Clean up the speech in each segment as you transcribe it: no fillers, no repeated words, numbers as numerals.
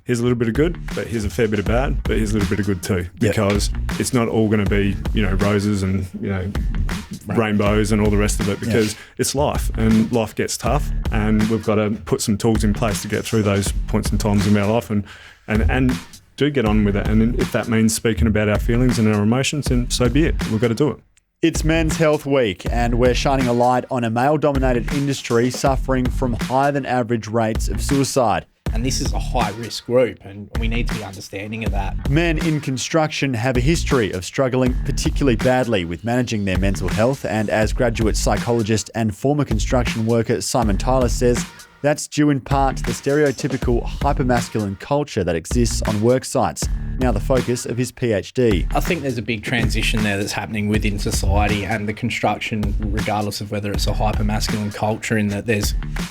here's a little bit of good, but here's a fair bit of bad, but here's a little bit of good too, because it's not all going to be, roses and, rainbows and all the rest of it, because it's life and life gets tough, and we've got to put some tools in place to get through those points and times in our life and do get on with it. And if that means speaking about our feelings and our emotions, then so be it. We've got to do it. It's Men's Health Week, and we're shining a light on a male-dominated industry suffering from higher than average rates of suicide. And this is a high-risk group, and we need to be understanding of that. Men in construction have a history of struggling particularly badly with managing their mental health, and as graduate psychologist and former construction worker Simon Tyler says, that's due in part to the stereotypical hypermasculine culture that exists on work sites, now the focus of his PhD. I think there's a big transition there that's happening within society and the construction, regardless of whether it's a hypermasculine culture, in that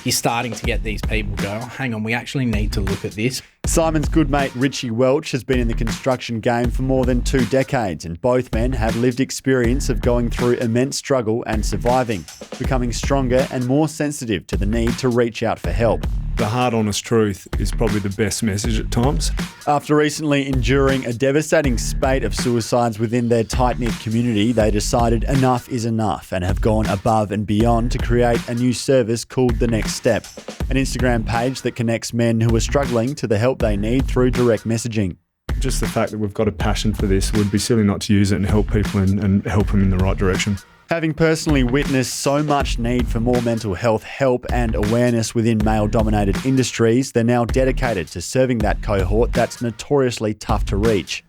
you're starting to get these people go, oh, hang on, we actually need to look at this. Simon's good mate Richie Welch has been in the construction game for more than 2 decades, and both men have lived experience of going through immense struggle and surviving, becoming stronger and more sensitive to the need to reach out for help. The hard, honest truth is probably the best message at times. After recently enduring a devastating spate of suicides within their tight-knit community, they decided enough is enough and have gone above and beyond to create a new service called The Next Step, an Instagram page that connects men who are struggling to the help they need through direct messaging. Just the fact that we've got a passion for this, would be silly not to use it and help people and help them in the right direction. Having personally witnessed so much need for more mental health help and awareness within male-dominated industries, they're now dedicated to serving that cohort that's notoriously tough to reach.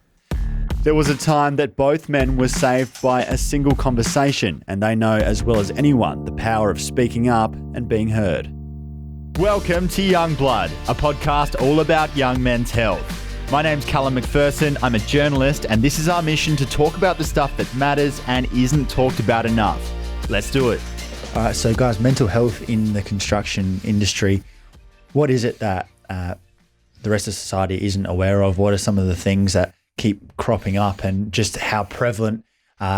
There was a time that both men were saved by a single conversation, and they know as well as anyone the power of speaking up and being heard. Welcome to Young Blood, a podcast all about young men's health. My name's Callum McPherson, I'm a journalist, and this is our mission to talk about the stuff that matters and isn't talked about enough. Let's do it. All right, so guys, mental health in the construction industry, what is it that the rest of society isn't aware of? What are some of the things that keep cropping up, and just how prevalent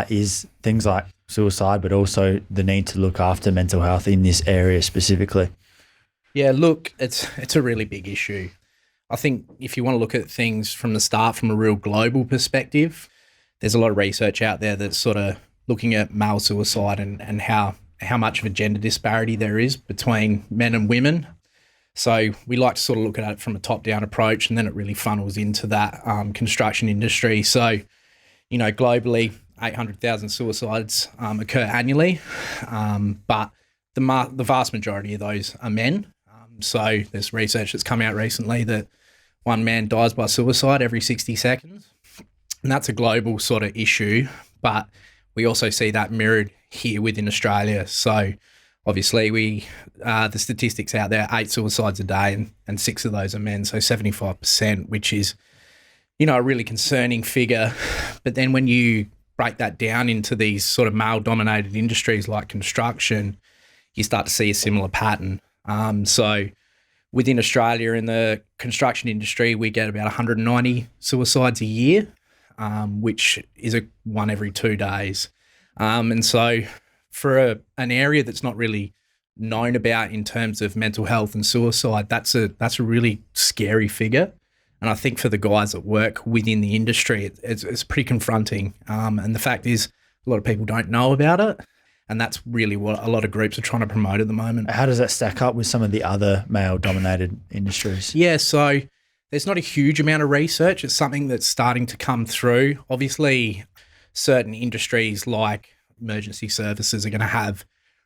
is things like suicide, but also the need to look after mental health in this area specifically? Yeah, look, it's a really big issue. I think if you want to look at things from the start from a real global perspective, there's a lot of research out there that's sort of looking at male suicide and how much of a gender disparity there is between men and women. So we like to sort of look at it from a top-down approach, and then it really funnels into that construction industry. So, globally, 800,000 suicides occur annually, but the vast majority of those are men. So there's research that's come out recently that one man dies by suicide every 60 seconds. And that's a global sort of issue, but we also see that mirrored here within Australia. So obviously the statistics out there, 8 suicides a day and 6 of those are men, so 75%, which is, a really concerning figure. But then when you break that down into these sort of male-dominated industries like construction, you start to see a similar pattern. So within Australia in the construction industry, we get about 190 suicides a year, which is one every 2 days. And so for an area that's not really known about in terms of mental health and suicide, that's a really scary figure. And I think for the guys that work within the industry, it's pretty confronting. And the fact is, a lot of people don't know about it. And that's really what a lot of groups are trying to promote at the moment. How does that stack up with some of the other male-dominated industries? Yeah, so there's not a huge amount of research. It's something that's starting to come through. Obviously, certain industries like emergency services are going to have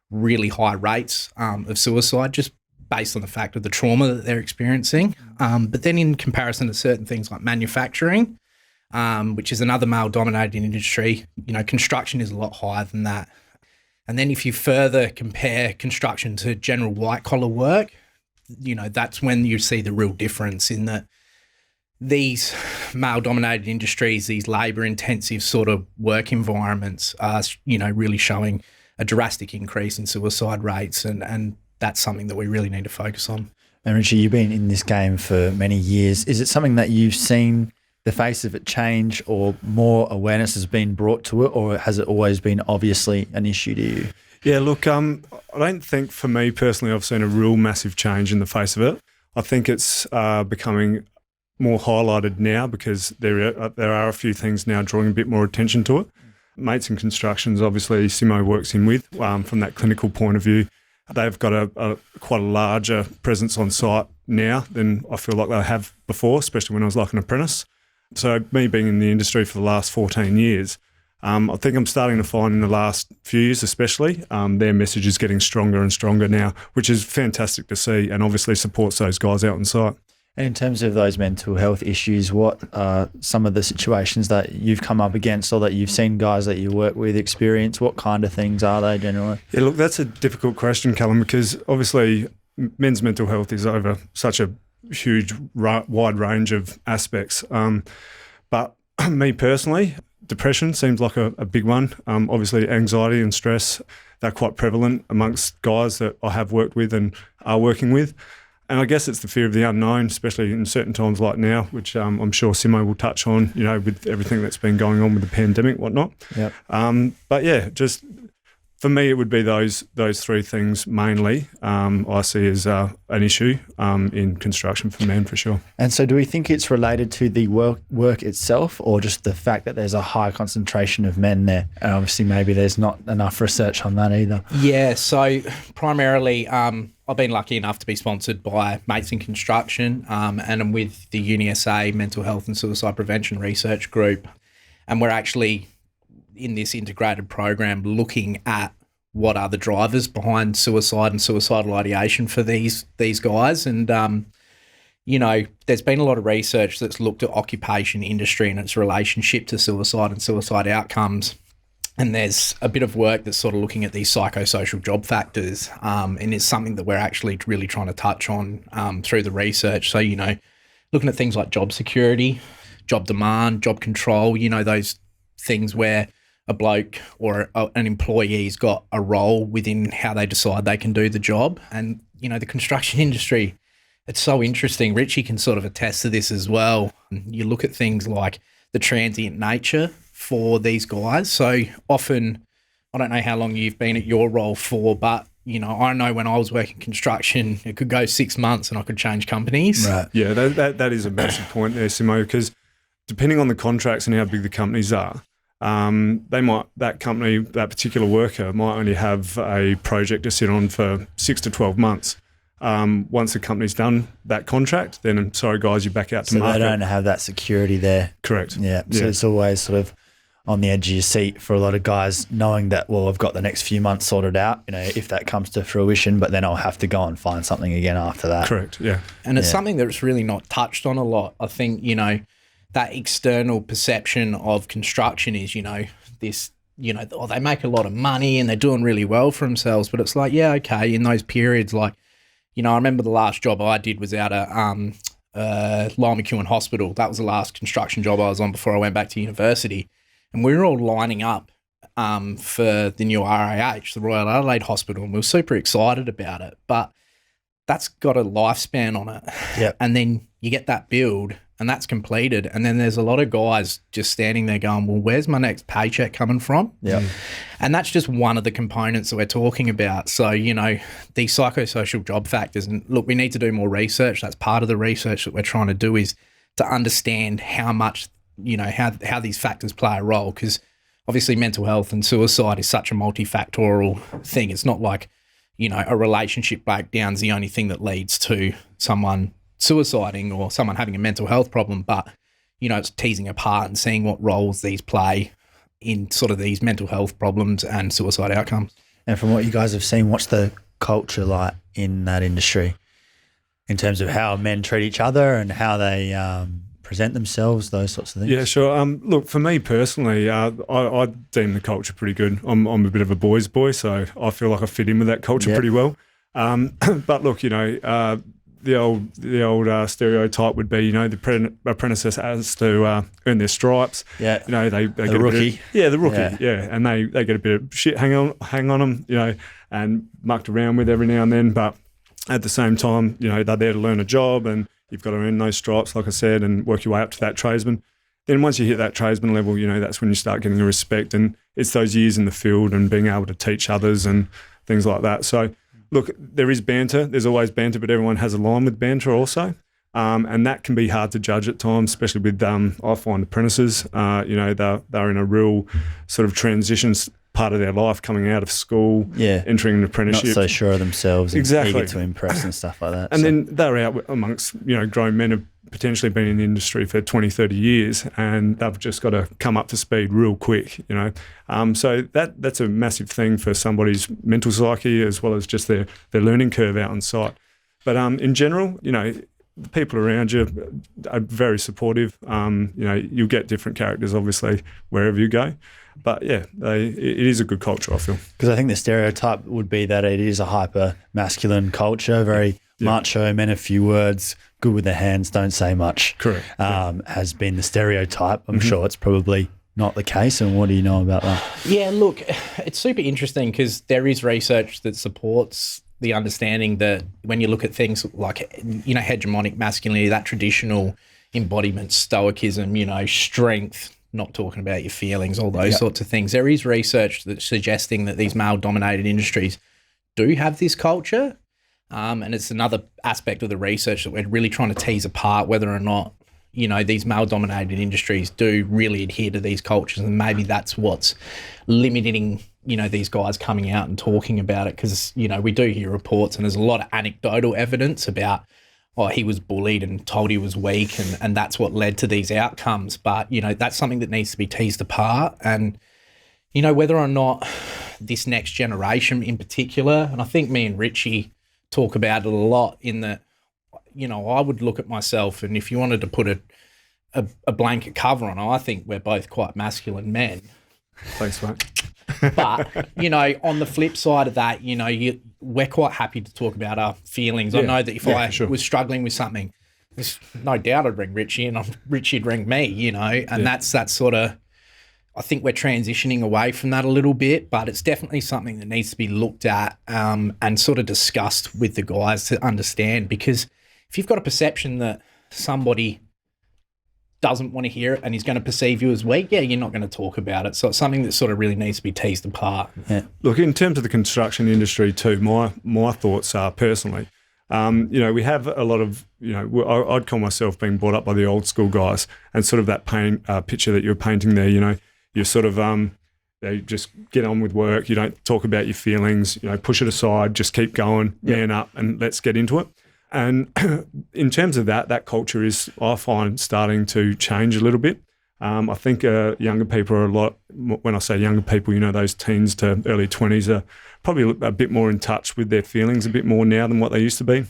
really high rates of suicide just based on the fact of the trauma that they're experiencing. But then in comparison to certain things like manufacturing, which is another male-dominated industry, construction is a lot higher than that. And then if you further compare construction to general white-collar work, that's when you see the real difference in that these male-dominated industries, these labour-intensive sort of work environments are, really showing a drastic increase in suicide rates, and that's something that we really need to focus on. And Richie, you've been in this game for many years. Is it something that you've seen the face of it change, or more awareness has been brought to it, or has it always been obviously an issue to you? Yeah, look, I don't think for me personally I've seen a real massive change in the face of it. I think it's becoming more highlighted now because there are a few things now drawing a bit more attention to it. Mates in Constructions, obviously, Simo works in with from that clinical point of view. They've got a quite a larger presence on site now than I feel like they have before, especially when I was like an apprentice. So me being in the industry for the last 14 years, I think I'm starting to find in the last few years especially, their message is getting stronger and stronger now, which is fantastic to see and obviously supports those guys out on site. And in terms of those mental health issues, what are some of the situations that you've come up against or that you've seen guys that you work with experience? What kind of things are they generally? Yeah, look, that's a difficult question, Callum, because obviously men's mental health is over such a huge, wide range of aspects. But me personally, depression seems like a big one. Obviously, anxiety and stress, they're quite prevalent amongst guys that I have worked with and are working with. And I guess it's the fear of the unknown, especially in certain times like now, which I'm sure Simo will touch on, with everything that's been going on with the pandemic, whatnot. Yep. But yeah, just for me, it would be those three things mainly I see as an issue in construction for men for sure. And so do we think it's related to the work itself or just the fact that there's a high concentration of men there? And obviously maybe there's not enough research on that either. Yeah, so primarily I've been lucky enough to be sponsored by Mates in Construction and I'm with the UniSA Mental Health and Suicide Prevention Research Group. And we're actually in this integrated program looking at what are the drivers behind suicide and suicidal ideation for these guys. And, there's been a lot of research that's looked at occupation industry and its relationship to suicide and suicide outcomes. And there's a bit of work that's sort of looking at these psychosocial job factors, and it's something that we're actually really trying to touch on through the research. So, looking at things like job security, job demand, job control, those things where a bloke or an employee's got a role within how they decide they can do the job. And, the construction industry, it's so interesting. Richie can sort of attest to this as well. You look at things like the transient nature for these guys. So often, I don't know how long you've been at your role for, but, I know when I was working construction, it could go 6 months and I could change companies. Right. Yeah, that is a massive point there, Simo, because depending on the contracts and how big the companies are, that particular worker might only have a project to sit on for 6 to 12 months. Once the company's done that contract, then I'm sorry guys, you're back out to market. So they don't have that security there. Correct. Yeah. So it's always sort of on the edge of your seat for a lot of guys, knowing that, well, I've got the next few months sorted out, if that comes to fruition, but then I'll have to go and find something again after that. Correct. Yeah. And it's something that's really not touched on a lot. I think, that external perception of construction is, this, they make a lot of money and they're doing really well for themselves. But it's like, yeah, okay, in those periods, like, I remember the last job I did was out at Lyell McEwen Hospital. That was the last construction job I was on before I went back to university. And we were all lining up for the new RAH, the Royal Adelaide Hospital, and we were super excited about it. But that's got a lifespan on it. Yep. And then you get that build and that's completed. And then there's a lot of guys just standing there going, well, where's my next paycheck coming from? Yeah. And that's just one of the components that we're talking about. So, these psychosocial job factors, and look, we need to do more research. That's part of the research that we're trying to do, is to understand how much, how these factors play a role. Because obviously mental health and suicide is such a multifactorial thing. It's not like, a relationship breakdown is the only thing that leads to someone suiciding or someone having a mental health problem, but it's teasing apart and seeing what roles these play in sort of these mental health problems and suicide outcomes. And from what you guys have seen, what's the culture like in that industry in terms of how men treat each other and how they present themselves, those sorts of things? Yeah, sure. Look, for me personally, I deem the culture pretty good. I'm a bit of a boys' boy, so I feel like I fit in with that culture pretty well. But look, the old stereotype would be, the apprentice has to earn their stripes. Yeah. They the get rookie. The rookie. Yeah. And they get a bit of shit hang on them, and mucked around with every now and then. But at the same time, they're there to learn a job and you've got to earn those stripes, like I said, and work your way up to that tradesman. Then once you hit that tradesman level, that's when you start getting the respect, and it's those years in the field and being able to teach others and things like that. So, look, there is banter. There's always banter, but everyone has a line with banter also. And that can be hard to judge at times, especially with, I find apprentices, they're in a real sort of transition part of their life, coming out of school, entering an apprenticeship. Not so sure of themselves, and exactly, eager to impress and stuff like that. And then they're out amongst, grown men who've potentially been in the industry for 20, 30 years, and they've just got to come up to speed real quick, So that's a massive thing for somebody's mental psyche, as well as just their learning curve out on site. But in general, the people around you are very supportive. You'll get different characters, obviously, wherever you go. But yeah, it is a good culture, I feel. Because I think the stereotype would be that it is a hyper masculine culture, very macho, men of few words, good with their hands, don't say much. Correct. Has been the stereotype. I'm sure it's probably not the case. And what do you know about that? Yeah, look, it's super interesting because there is research that supports the understanding that when you look at things like, hegemonic masculinity, that traditional embodiment, stoicism, strength, not talking about your feelings, all those sorts of things. There is research that's suggesting that these male-dominated industries do have this culture, and it's another aspect of the research that we're really trying to tease apart whether or not, these male-dominated industries do really adhere to these cultures, and maybe that's what's limiting, these guys coming out and talking about it, because, we do hear reports and there's a lot of anecdotal evidence about, he was bullied and told he was weak, and that's what led to these outcomes. But, that's something that needs to be teased apart. And, whether or not this next generation in particular, and I think me and Richie talk about it a lot in that, I would look at myself, and if you wanted to put a blanket cover on, I think we're both quite masculine men. Thanks, mate. But, on the flip side of that, we're quite happy to talk about our feelings. I know that if I was struggling with something, there's no doubt I'd ring Richie, and Richie'd ring me, and that's that sort of, I think we're transitioning away from that a little bit, but it's definitely something that needs to be looked at and sort of discussed with the guys to understand, because if you've got a perception that somebody doesn't want to hear it and he's going to perceive you as weak, you're not going to talk about it. So it's something that sort of really needs to be teased apart. Yeah. Look, in terms of the construction industry too, my thoughts are personally, we have a lot of, I'd call myself being brought up by the old school guys, and sort of that picture that you're painting there, you're sort of, you just get on with work. You don't talk about your feelings, push it aside, just keep going, man up, and let's get into it. And in terms of that culture is, I find, starting to change a little bit. I think younger people are a lot, when I say younger people, those teens to early 20s are probably a bit more in touch with their feelings a bit more now than what they used to be.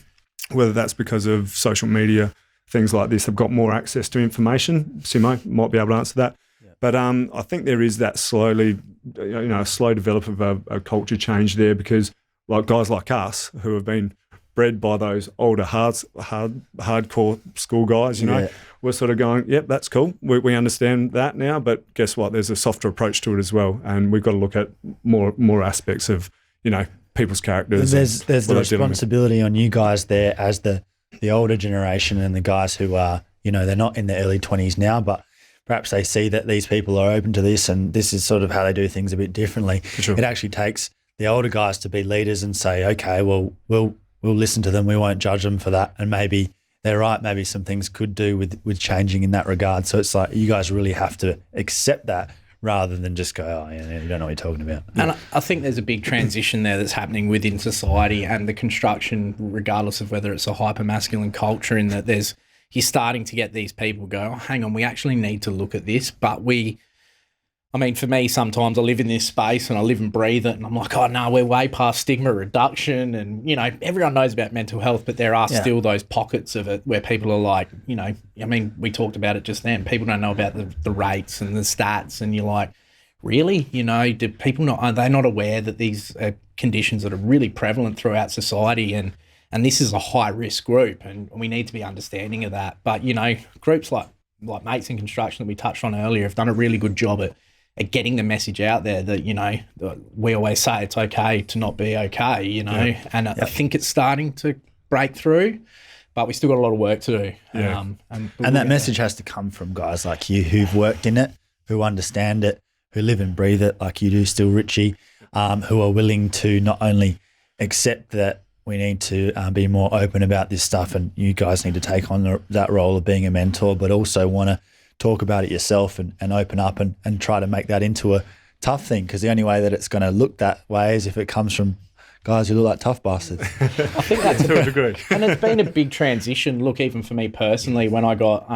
Whether that's because of social media, things like this, have got more access to information. Simo might be able to answer that. Yeah. But I think there is that slow development of a culture change there, because like guys like us who have been bred by those older hardcore school guys, we're sort of going, yep, that's cool. We understand that now, but guess what? There's a softer approach to it as well, and we've got to look at more aspects of, people's characters. There's the responsibility on you guys there as the older generation, and the guys who are, they're not in their early 20s now, but perhaps they see that these people are open to this, and this is sort of how they do things a bit differently. For sure. It actually takes the older guys to be leaders and say, okay, well, we'll listen to them. We won't judge them for that. And maybe they're right. Maybe some things could do with changing in that regard. So it's like you guys really have to accept that rather than just go, oh, yeah, you don't know what you're talking about. And I think there's a big transition there that's happening within society and the construction, regardless of whether it's a hyper-masculine culture, in that you're starting to get these people go, oh, hang on, we actually need to look at this. But for me, sometimes I live in this space and I live and breathe it, and I'm like, oh, no, we're way past stigma reduction. And, everyone knows about mental health, but there are still those pockets of it where people are like, we talked about it just then. People don't know about the rates and the stats, and you're like, really? Do people are they not aware that these are conditions that are really prevalent throughout society, and this is a high-risk group, and we need to be understanding of that. But, groups like Mates in Construction that we touched on earlier have done a really good job at getting the message out there that, we always say it's okay to not be okay, and I think it's starting to break through, but we still got a lot of work to do. Yeah. And that message has to come from guys like you who've worked in it, who understand it, who live and breathe it like you do still, Richie, who are willing to not only accept that we need to be more open about this stuff, and you guys need to take on that role of being a mentor, but also want to talk about it yourself and open up and try to make that into a tough thing, because the only way that it's going to look that way is if it comes from guys who look like tough bastards. I think that's to a degree. And it's been a big transition. Look, even for me personally, when I got,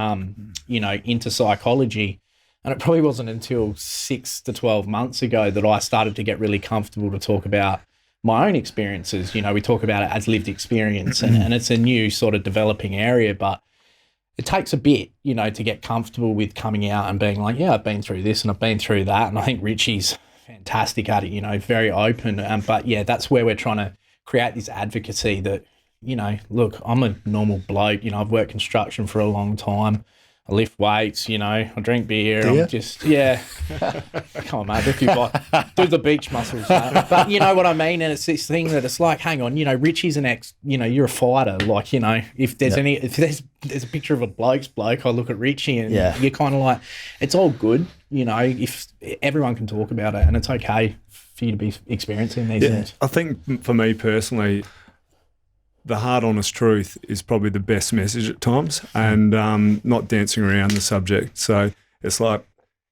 into psychology, and it probably wasn't until 6 to 12 months ago that I started to get really comfortable to talk about my own experiences. We talk about it as lived experience, and it's a new sort of developing area, but it takes a bit, to get comfortable with coming out and being like, yeah, I've been through this and I've been through that. And I think Richie's fantastic at it, very open. But yeah, that's where we're trying to create this advocacy that, look, I'm a normal bloke. I've worked construction for a long time. I lift weights, I drink beer. I'm just, come on, mate, if you do the beach muscles, mate. But you know what I mean? And it's this thing that it's like, hang on, Richie's an you're a fighter. Like, if there's if there's a picture of a bloke, I look at Richie and you're kind of like, it's all good, if everyone can talk about it, and it's okay for you to be experiencing these things. I think for me personally, the hard, honest truth is probably the best message at times, and not dancing around the subject. So it's like,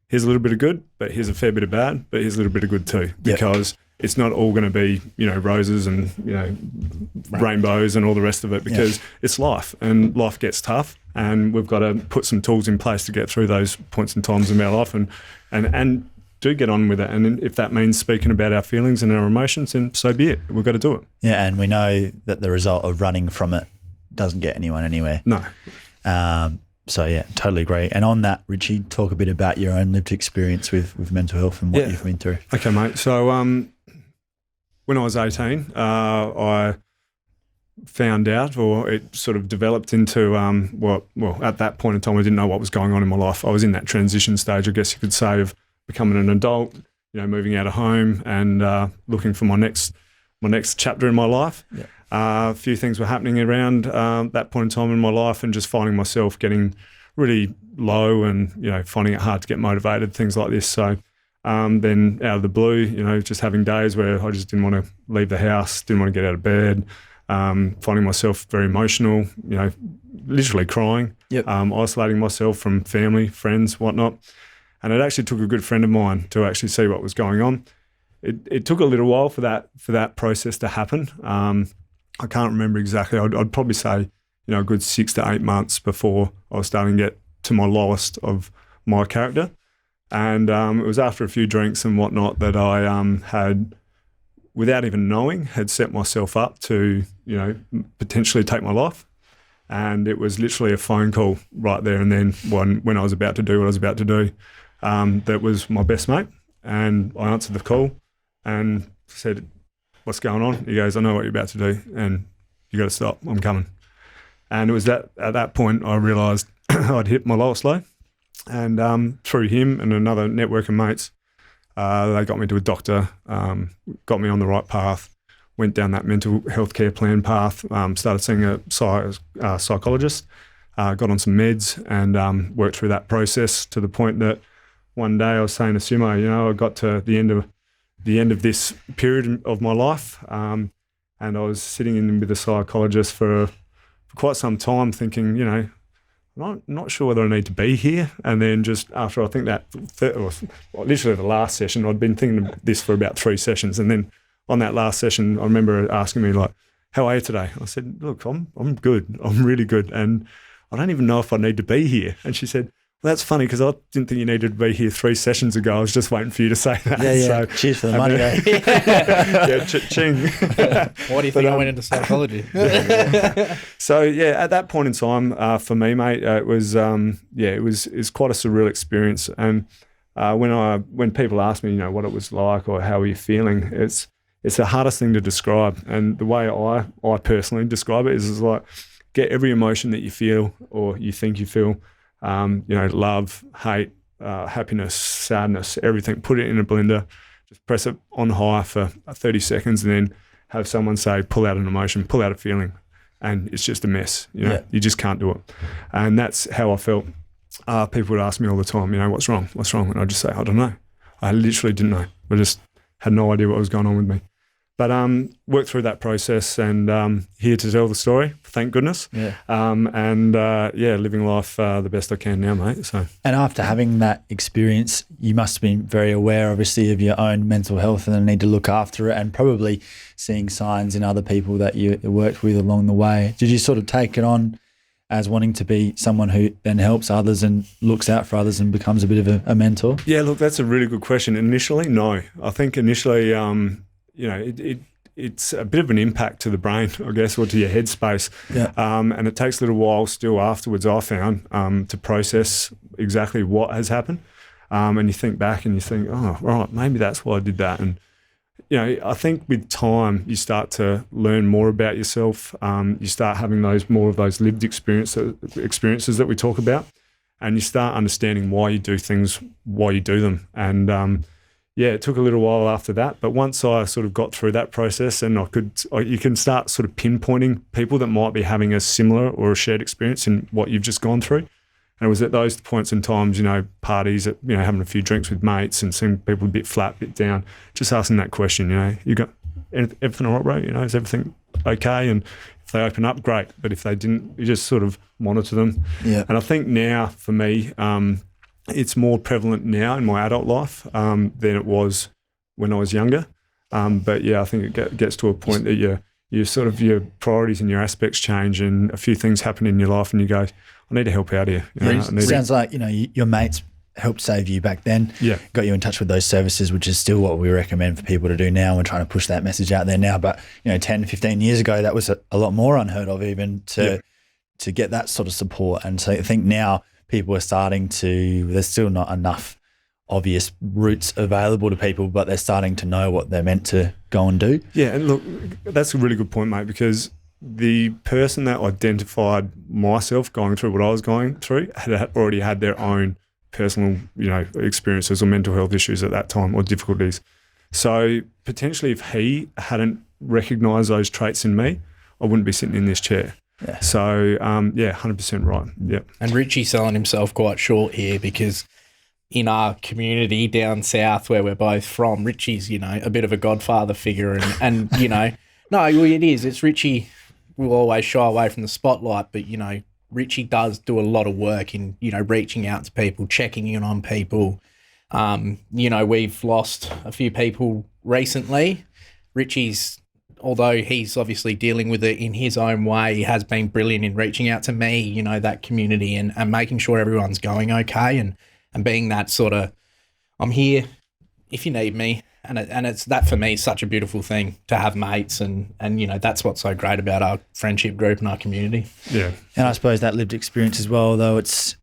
here's a little bit of good, but here's a fair bit of bad, but here's a little bit of good too, because it's not all going to be, roses and, rainbows and all the rest of it, because it's life, and life gets tough, and we've got to put some tools in place to get through those points and times in our life and do get on with it. And if that means speaking about our feelings and our emotions, then so be it. We've got to do it. Yeah, and we know that the result of running from it doesn't get anyone anywhere. No. So, yeah, totally agree. And on that, Richie, talk a bit about your own lived experience with mental health and what you've been through. Okay, mate. So when I was 18, I found out, or it sort of developed into, at that point in time, I didn't know what was going on in my life. I was in that transition stage, I guess you could say, of becoming an adult, moving out of home and looking for my next chapter in my life. Yeah. A few things were happening around that point in time in my life, and just finding myself getting really low and, finding it hard to get motivated, things like this. So then out of the blue, just having days where I just didn't want to leave the house, didn't want to get out of bed, finding myself very emotional, literally crying, isolating myself from family, friends, whatnot. And it actually took a good friend of mine to actually see what was going on. It took a little while for that process to happen. I can't remember exactly. I'd probably say, a good 6 to 8 months before I was starting to get to my lowest of my character. And it was after a few drinks and whatnot that I had, without even knowing, had set myself up to, potentially take my life. And it was literally a phone call right there and then when I was about to do what I was about to do. That was my best mate, and I answered the call and said, "What's going on?" He goes, "I know what you're about to do, and you got to stop. I'm coming." And it was at that point I realised I'd hit my lowest low, and through him and another network of mates, they got me to a doctor, got me on the right path, went down that mental health care plan path, started seeing a psychologist, got on some meds, and worked through that process to the point that one day I was saying to Simo, I got to the end of this period of my life, and I was sitting in with a psychologist for quite some time thinking, I'm not sure whether I need to be here. And then just after I think that, literally the last session, I'd been thinking of this for about 3 sessions. And then on that last session, I remember asking me like, "How are you today?" I said, "Look, I'm good. I'm really good. And I don't even know if I need to be here." And she said, "Well, that's funny because I didn't think you needed to be here 3 sessions ago. I was just waiting for you to say that." Yeah. So, cheers for the money, eh? Ching. Why do you think I went into psychology? So at that point in time, for me, mate, it was quite a surreal experience. And when people ask me, what it was like or how are you feeling, it's the hardest thing to describe. And the way I personally describe it is like, get every emotion that you feel or you think you feel. Love, hate, happiness, sadness, everything, put it in a blender, just press it on high for 30 seconds and then have someone say, pull out an emotion, pull out a feeling. And it's just a mess, you just can't do it. And that's how I felt. People would ask me all the time, what's wrong? What's wrong? And I'd just say, I don't know. I literally didn't know. I just had no idea what was going on with me. But worked through that process and here to tell the story, thank goodness. Yeah. Living life the best I can now, mate. So. And after having that experience, you must have been very aware, obviously, of your own mental health and the need to look after it, and probably seeing signs in other people that you worked with along the way. Did you sort of take it on as wanting to be someone who then helps others and looks out for others and becomes a bit of a mentor? Yeah, look, that's a really good question. Initially, no. I think initially, it's a bit of an impact to the brain, I guess, or to your headspace. Yeah. And it takes a little while still afterwards, I found, to process exactly what has happened. And you think back and you think, oh, right, maybe that's why I did that. And, I think with time you start to learn more about yourself. You start having more of those lived experiences that we talk about. And you start understanding why you do things, why you do them. And, it took a little while after that, but once I sort of got through that process and you can start sort of pinpointing people that might be having a similar or a shared experience in what you've just gone through. And it was at those points and times, parties, having a few drinks with mates and seeing people a bit flat, a bit down, just asking that question, you got everything all right, bro? Is everything okay? And if they open up, great. But if they didn't, you just sort of monitor them. Yeah. And I think now for me, it's more prevalent now in my adult life than it was when I was younger. But I think it gets to a point that your priorities and your aspects change, and a few things happen in your life, and you go, I need to help out here. Sounds like your mates helped save you back then. Yeah, got you in touch with those services, which is still what we recommend for people to do now. We're trying to push that message out there now, but 10, 15 years ago, that was a lot more unheard of, even to get that sort of support. And so I think now people are starting to, there's still not enough obvious routes available to people, but they're starting to know what they're meant to go and do. Yeah, and look, that's a really good point, mate, because the person that identified myself going through what I was going through had already had their own personal, experiences or mental health issues at that time, or difficulties. So potentially if he hadn't recognised those traits in me, I wouldn't be sitting in this chair. Yeah. So, 100% right. Yeah. And Richie's selling himself quite short here, because in our community down south where we're both from, Richie's, a bit of a godfather figure. And no, it is. It's Richie will always shy away from the spotlight, but, Richie does do a lot of work in, reaching out to people, checking in on people. We've lost a few people recently. Richie's, although he's obviously dealing with it in his own way, he has been brilliant in reaching out to me, that community, and making sure everyone's going okay, and being that sort of, I'm here if you need me. And it's that for me is such a beautiful thing to have mates, and that's what's so great about our friendship group and our community. Yeah. And I suppose that lived experience as well, though it's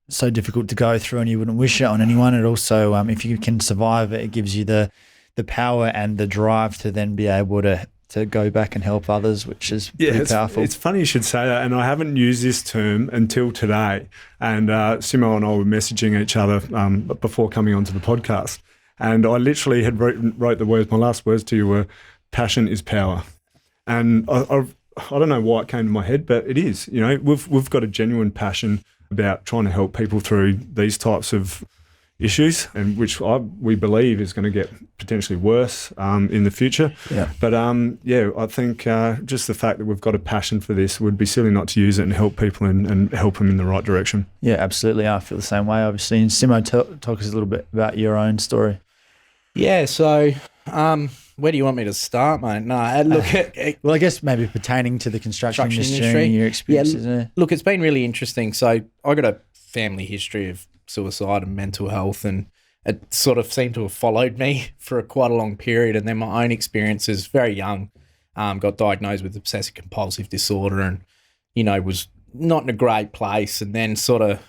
so difficult to go through and you wouldn't wish it on anyone. It also, if you can survive it, it gives you the power and the drive to then be able to go back and help others, which is pretty powerful. It's funny you should say that, and I haven't used this term until today. And Simo and I were messaging each other before coming onto the podcast, and I literally had wrote the words. My last words to you were, "Passion is power," and I don't know why it came to my head, but it is. We've got a genuine passion about trying to help people through these types of issues, and which we believe is going to get potentially worse in the future. Yeah. But I think just the fact that we've got a passion for this, would be silly not to use it and help people and help them in the right direction. Yeah, absolutely. I feel the same way, obviously. And Simo, talk us a little bit about your own story. Yeah, so where do you want me to start, mate? No, look, well, I guess maybe pertaining to the construction industry and your experiences. Yeah, look, it's been really interesting. So I got a family history of suicide and mental health, and it sort of seemed to have followed me for quite a long period. And then my own experiences, very young, got diagnosed with obsessive compulsive disorder, and was not in a great place, and then sort of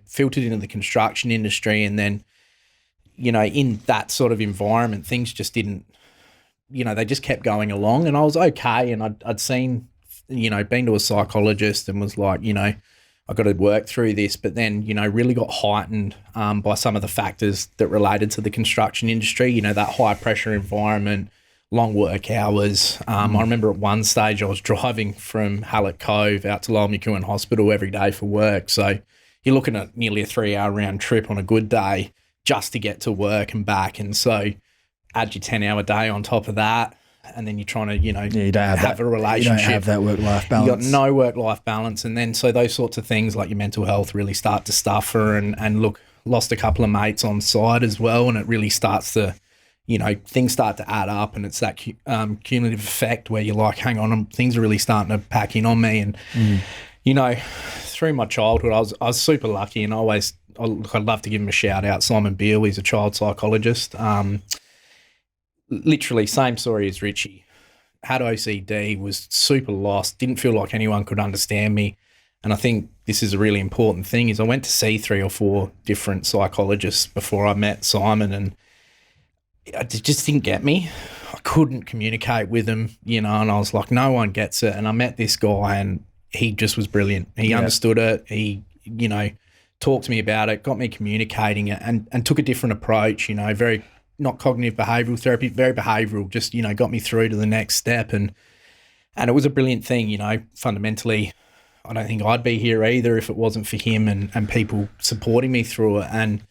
filtered into the construction industry, and then in that sort of environment, things just didn't, they just kept going along, and I was okay. And I'd seen, been to a psychologist and was like, I've got to work through this, but then, really got heightened by some of the factors that related to the construction industry, that high pressure environment, long work hours. I remember at one stage I was driving from Hallett Cove out to Lower McEwen Hospital every day for work. So you're looking at nearly a 3-hour round trip on a good day just to get to work and back. And so add your 10-hour day on top of that. and then you're trying to, you don't have a relationship. You don't have that work-life balance. You got no work-life balance. And then so those sorts of things like your mental health really start to suffer and look, lost a couple of mates on side as well. And it really starts to, things start to add up, and it's that cumulative effect where you're like, hang on, things are really starting to pack in on me. And, through my childhood, I was super lucky, and I'd love to give him a shout out. Simon Beale, he's a child psychologist. Literally same story as Richie. Had OCD, was super lost, didn't feel like anyone could understand me. And I think this is a really important thing is I went to see 3 or 4 different psychologists before I met Simon, and it just didn't get me. I couldn't communicate with him, and I was like, no one gets it. And I met this guy, and he just was brilliant. He understood it. He, talked to me about it, got me communicating it, and took a different approach, very not cognitive behavioural therapy, very behavioural, just, got me through to the next step. And it was a brilliant thing, fundamentally. I don't think I'd be here either if it wasn't for him and people supporting me through it. And,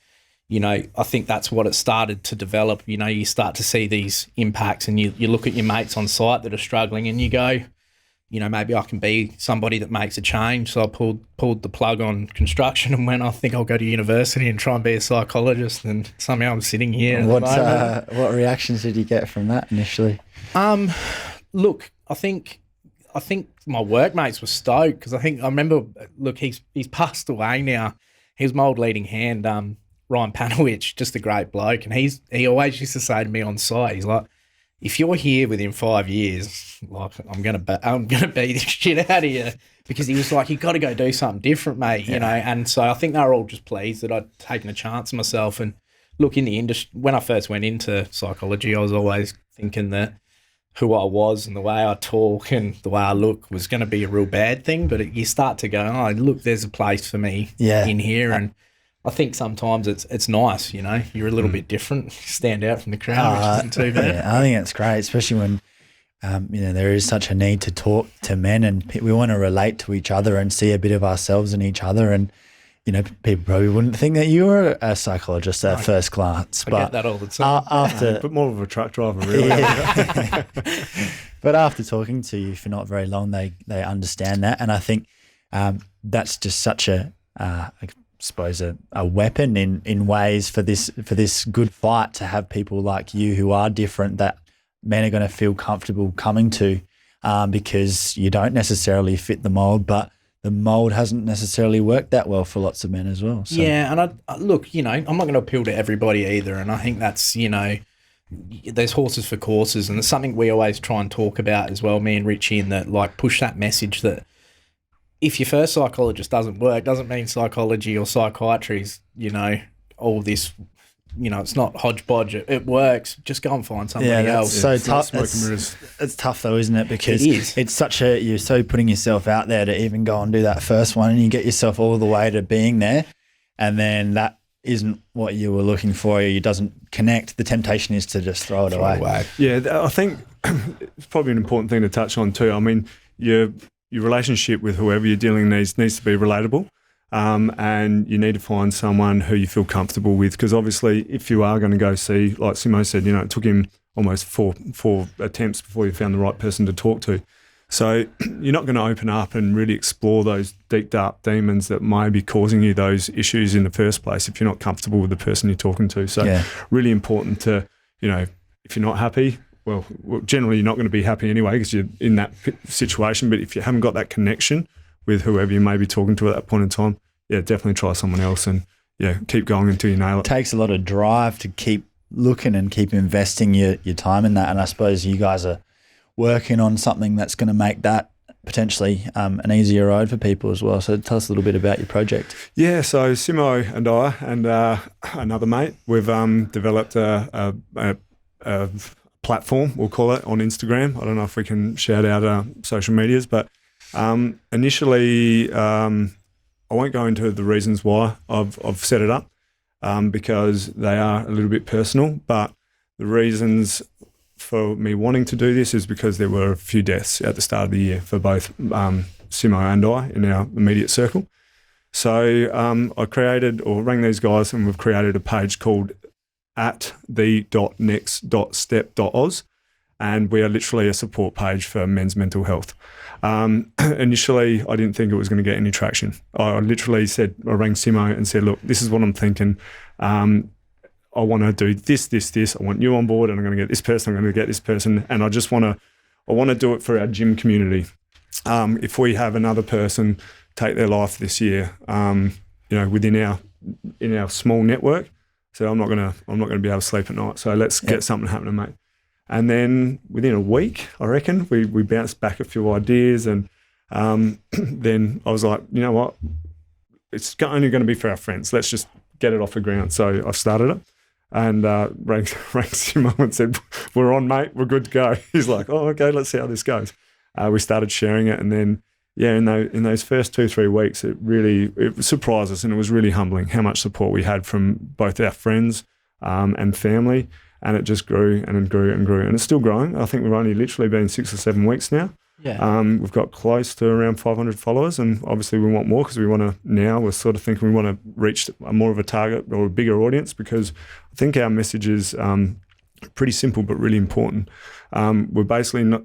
I think that's what it started to develop. You start to see these impacts, and you look at your mates on site that are struggling, and you go, maybe I can be somebody that makes a change. So I pulled the plug on construction and went, I think I'll go to university and try and be a psychologist. And somehow I'm sitting here. What reactions did you get from that initially? Look, I think my workmates were stoked because I remember, look, he's passed away now. He was my old leading hand, Ryan Panowich, just a great bloke. And he always used to say to me on site, he's like, if you're here within 5 years, like I'm gonna beat the shit out of you, because he was like, you got to go do something different, mate. And so I think they were all just pleased that I'd taken a chance on myself. And look, in the industry, when I first went into psychology, I was always thinking that who I was and the way I talk and the way I look was going to be a real bad thing. But you start to go, oh, look, there's a place for me in here, and I think sometimes it's nice, you're a little bit different, stand out from the crowd, which isn't too bad. Yeah, I think it's great, especially when, there is such a need to talk to men, and we want to relate to each other and see a bit of ourselves in each other. And, people probably wouldn't think that you were a psychologist at first glance. I get that all the time. But more of a truck driver, really. Yeah. But after talking to you for not very long, they understand that. And I think that's just such I suppose a weapon in ways for this good fight, to have people like you who are different that men are going to feel comfortable coming to, because you don't necessarily fit the mold, but the mold hasn't necessarily worked that well for lots of men as well. So. Yeah, and I look, I'm not going to appeal to everybody either, and I think that's, there's horses for courses, and it's something we always try and talk about as well, me and Richie, in that, like, push that message that if your first psychologist doesn't work, doesn't mean psychology or psychiatry is, all this, it's not hodgepodge. It works. Just go and find somebody else. So tough. It's tough though, isn't it? Because it's such you're so putting yourself out there to even go and do that first one, and you get yourself all the way to being there, and then that isn't what you were looking for, or you doesn't connect. The temptation is to just throw it away. Yeah, I think it's probably an important thing to touch on too. I mean, your relationship with whoever you're dealing needs to be relatable. And you need to find someone who you feel comfortable with, because obviously if you are going to go see, like Simo said, it took him almost four attempts before you found the right person to talk to. So you're not going to open up and really explore those deep, dark demons that may be causing you those issues in the first place if you're not comfortable with the person you're talking to. So really important to, if you're not happy, well, generally you're not going to be happy anyway because you're in that situation. But if you haven't got that connection with whoever you may be talking to at that point in time, definitely try someone else, and keep going until you nail it. It takes a lot of drive to keep looking and keep investing your time in that. And I suppose you guys are working on something that's going to make that potentially an easier road for people as well. So tell us a little bit about your project. Yeah, so Simo and I and another mate, we've developed a platform, we'll call it, on Instagram. I don't know if we can shout out social medias, but initially I won't go into the reasons why I've set it up, because they are a little bit personal, but the reasons for me wanting to do this is because there were a few deaths at the start of the year for both Simo and I in our immediate circle. So I rang these guys, and we've created a page called @the.next.step.oz. and we are literally a support page for men's mental health. Initially, I didn't think it was going to get any traction. I literally I rang Simo and said, look, this is what I'm thinking. I want to do this. I want you on board, and I'm going to get this person, I'm going to get this person, and I want to do it for our gym community. If we have another person take their life this year, within our small network, so I'm not gonna be able to sleep at night. So let's get something happening, mate. And then within a week, I reckon we bounced back a few ideas, and then I was like, you know what, it's only going to be for our friends. Let's just get it off the ground. So I started it. And rang Simo and said, we're on, mate, we're good to go. He's like, oh, okay, let's see how this goes. We started sharing it, and then, in those first 2-3 weeks, it surprised us, and it was really humbling how much support we had from both our friends and family, and it just grew and grew and grew, and it's still growing. I think we've only literally been 6 or 7 weeks now. Yeah. We've got close to around 500 followers, and obviously we want more because we're sort of thinking we want to reach more of a target or a bigger audience, because I think our message is pretty simple but really important. We're basically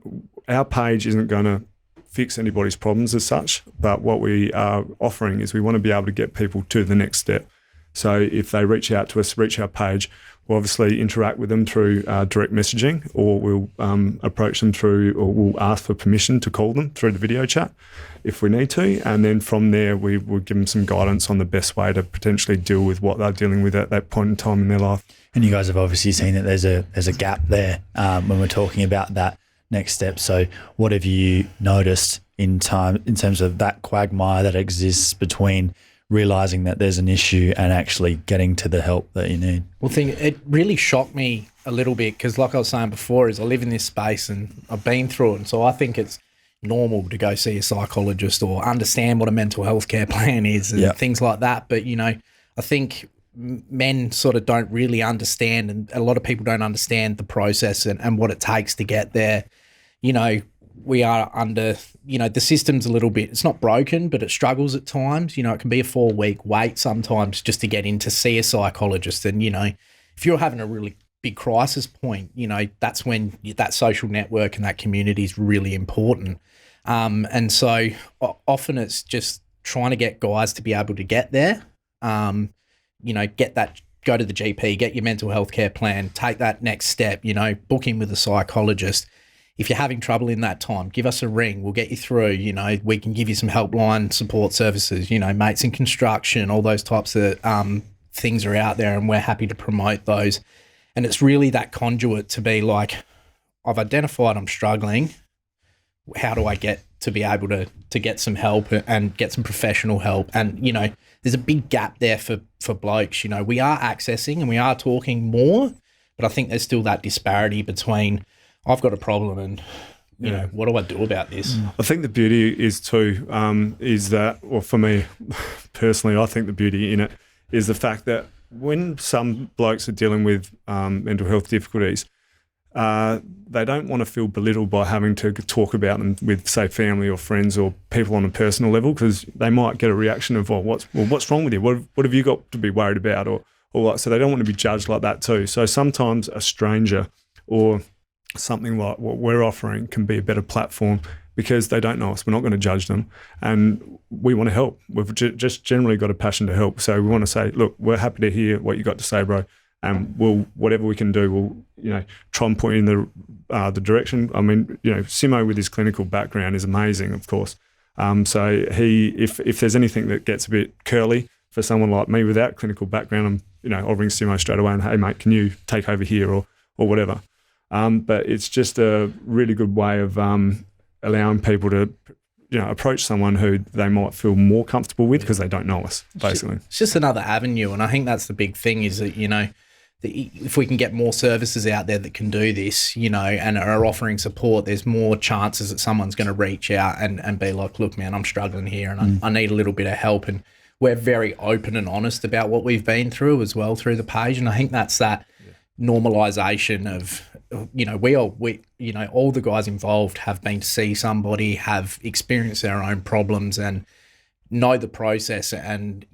our page isn't going to fix anybody's problems as such, but what we are offering is we want to be able to get people to the next step. So if they reach out to us, reach our page, we'll obviously interact with them through direct messaging, or we'll approach them or we'll ask for permission to call them through the video chat if we need to. And then from there, we will give them some guidance on the best way to potentially deal with what they're dealing with at that point in time in their life. And you guys have obviously seen that there's a gap there when we're talking about that next step. So what have you noticed in terms of that quagmire that exists between realizing that there's an issue and actually getting to the help that you need? Well, it really shocked me a little bit, because like I was saying before, is I live in this space and I've been through it. And so I think it's normal to go see a psychologist or understand what a mental health care plan is and things like that. But, I think men sort of don't really understand, and a lot of people don't understand the process and what it takes to get there. We are under, the system's a little bit, it's not broken, but it struggles at times. It can be a 4-week wait sometimes just to get in to see a psychologist. And, if you're having a really big crisis point, that's when that social network and that community is really important. And so often it's just trying to get guys to be able to get there, get that, go to the GP, get your mental health care plan, take that next step, book in with a psychologist. If you're having trouble in that time, give us a ring. We'll get you through. We can give you some helpline support services, mates in construction, all those types of things are out there, and we're happy to promote those. And it's really that conduit to be like, I've identified I'm struggling. How do I get to be able to get some help and get some professional help? And, there's a big gap there for blokes. We are accessing and we are talking more, but I think there's still that disparity between I've got a problem and, what do I do about this? I think the beauty is too, is that, or for me personally, I think the beauty in it is the fact that when some blokes are dealing with mental health difficulties, they don't want to feel belittled by having to talk about them with, say, family or friends or people on a personal level, because they might get a reaction of, what's wrong with you? What have you got to be worried about? Or what? So they don't want to be judged like that too. So sometimes a stranger or something like what we're offering can be a better platform, because they don't know us. We're not going to judge them, and we want to help. We've just generally got a passion to help. So we want to say, look, we're happy to hear what you got to say, bro, and we'll, whatever we can do, we'll try and point you in the direction. I mean, Simo with his clinical background is amazing, of course. So if there's anything that gets a bit curly for someone like me without clinical background, I'll ring Simo straight away and, hey mate, can you take over here or whatever. But it's just a really good way of allowing people to, approach someone who they might feel more comfortable with because they don't know us, basically. It's just another avenue, and I think that's the big thing is that, if we can get more services out there that can do this, and are offering support, there's more chances that someone's going to reach out and be like, look, man, I'm struggling here and I need a little bit of help. And we're very open and honest about what we've been through as well through the page. And I think that's that normalization of, all the guys involved have been to see somebody, have experienced their own problems and know the process. And,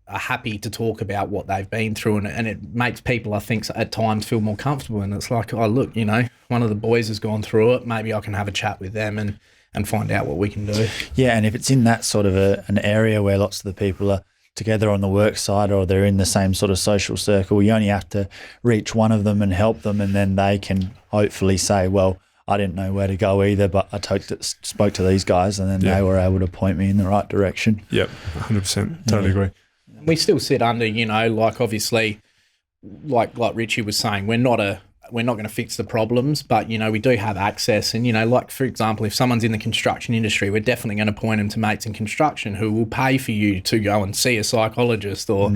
are happy to talk about what they've been through, and it makes people, I think, at times feel more comfortable. And it's like, oh, look, one of the boys has gone through it. Maybe I can have a chat with them and find out what we can do. Yeah, and if it's in that sort of an area where lots of the people are together on the work side, or they're in the same sort of social circle, you only have to reach one of them and help them, and then they can hopefully say, well, I didn't know where to go either, but I spoke to these guys, and then they were able to point me in the right direction. Yep, 100%. Totally agree. We still sit under, like obviously, like Richie was saying, we're not going to fix the problems, but, we do have access. And, like, for example, if someone's in the construction industry, we're definitely going to point them to mates in construction who will pay for you to go and see a psychologist or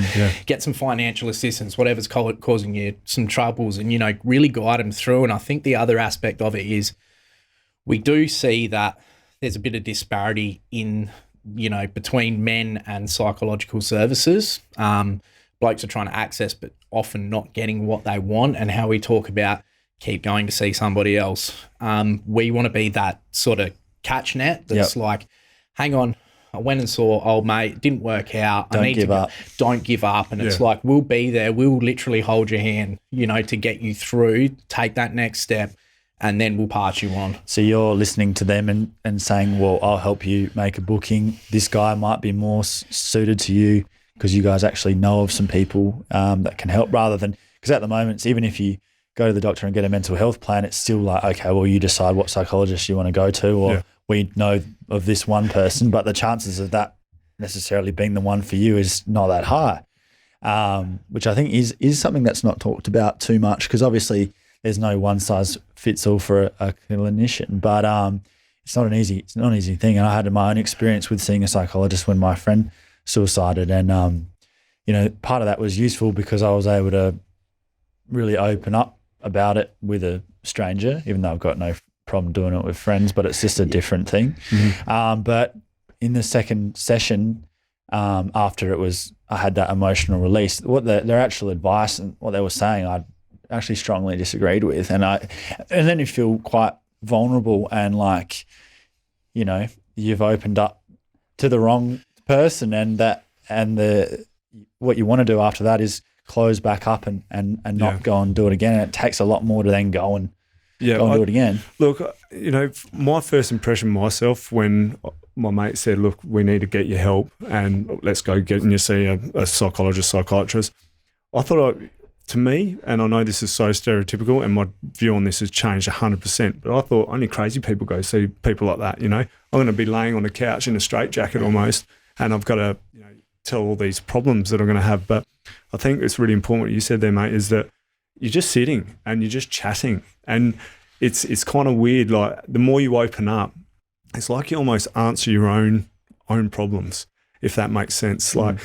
get some financial assistance, whatever's causing you some troubles, and, really guide them through. And I think the other aspect of it is we do see that there's a bit of disparity in, between men and psychological services. Blokes are trying to access, but often not getting what they want, and how we talk about keep going to see somebody else. We want to be that sort of catch net that's like, hang on, I went and saw old mate, didn't work out. Don't give up. Don't give up. And it's like, we'll be there. We'll literally hold your hand, to get you through, take that next step, and then we'll pass you on. So you're listening to them and saying, well, I'll help you make a booking. This guy might be more suited to you, because you guys actually know of some people that can help, rather than, because at the moment, it's, even if you go to the doctor and get a mental health plan, it's still like, okay, well, you decide what psychologist you want to go to, or we know of this one person, but the chances of that necessarily being the one for you is not that high, which I think is something that's not talked about too much, because obviously there's no one size fits all for a clinician, but it's not an easy thing. And I had my own experience with seeing a psychologist when my friend suicided, and part of that was useful because I was able to really open up about it with a stranger, even though I've got no problem doing it with friends, but it's just a different thing. But in the second session, after I had that emotional release, what their actual advice and what they were saying, I actually strongly disagreed with, and then you feel quite vulnerable, and like, you've opened up to the wrong person, and what you want to do after that is close back up and not go and do it again. And it takes a lot more to then go and do it again. Look, my first impression myself when my mate said, look, we need to get you help and let's go get you see a psychiatrist, I thought, to me, and I know this is so stereotypical and my view on this has changed 100%, but I thought only crazy people go see people like that. I'm going to be laying on a couch in a straitjacket almost, and I've got to tell all these problems that I'm going to have. But I think it's really important what you said there, mate, is that you're just sitting and you're just chatting, and it's kind of weird. Like, the more you open up, it's like you almost answer your own problems, if that makes sense. Like,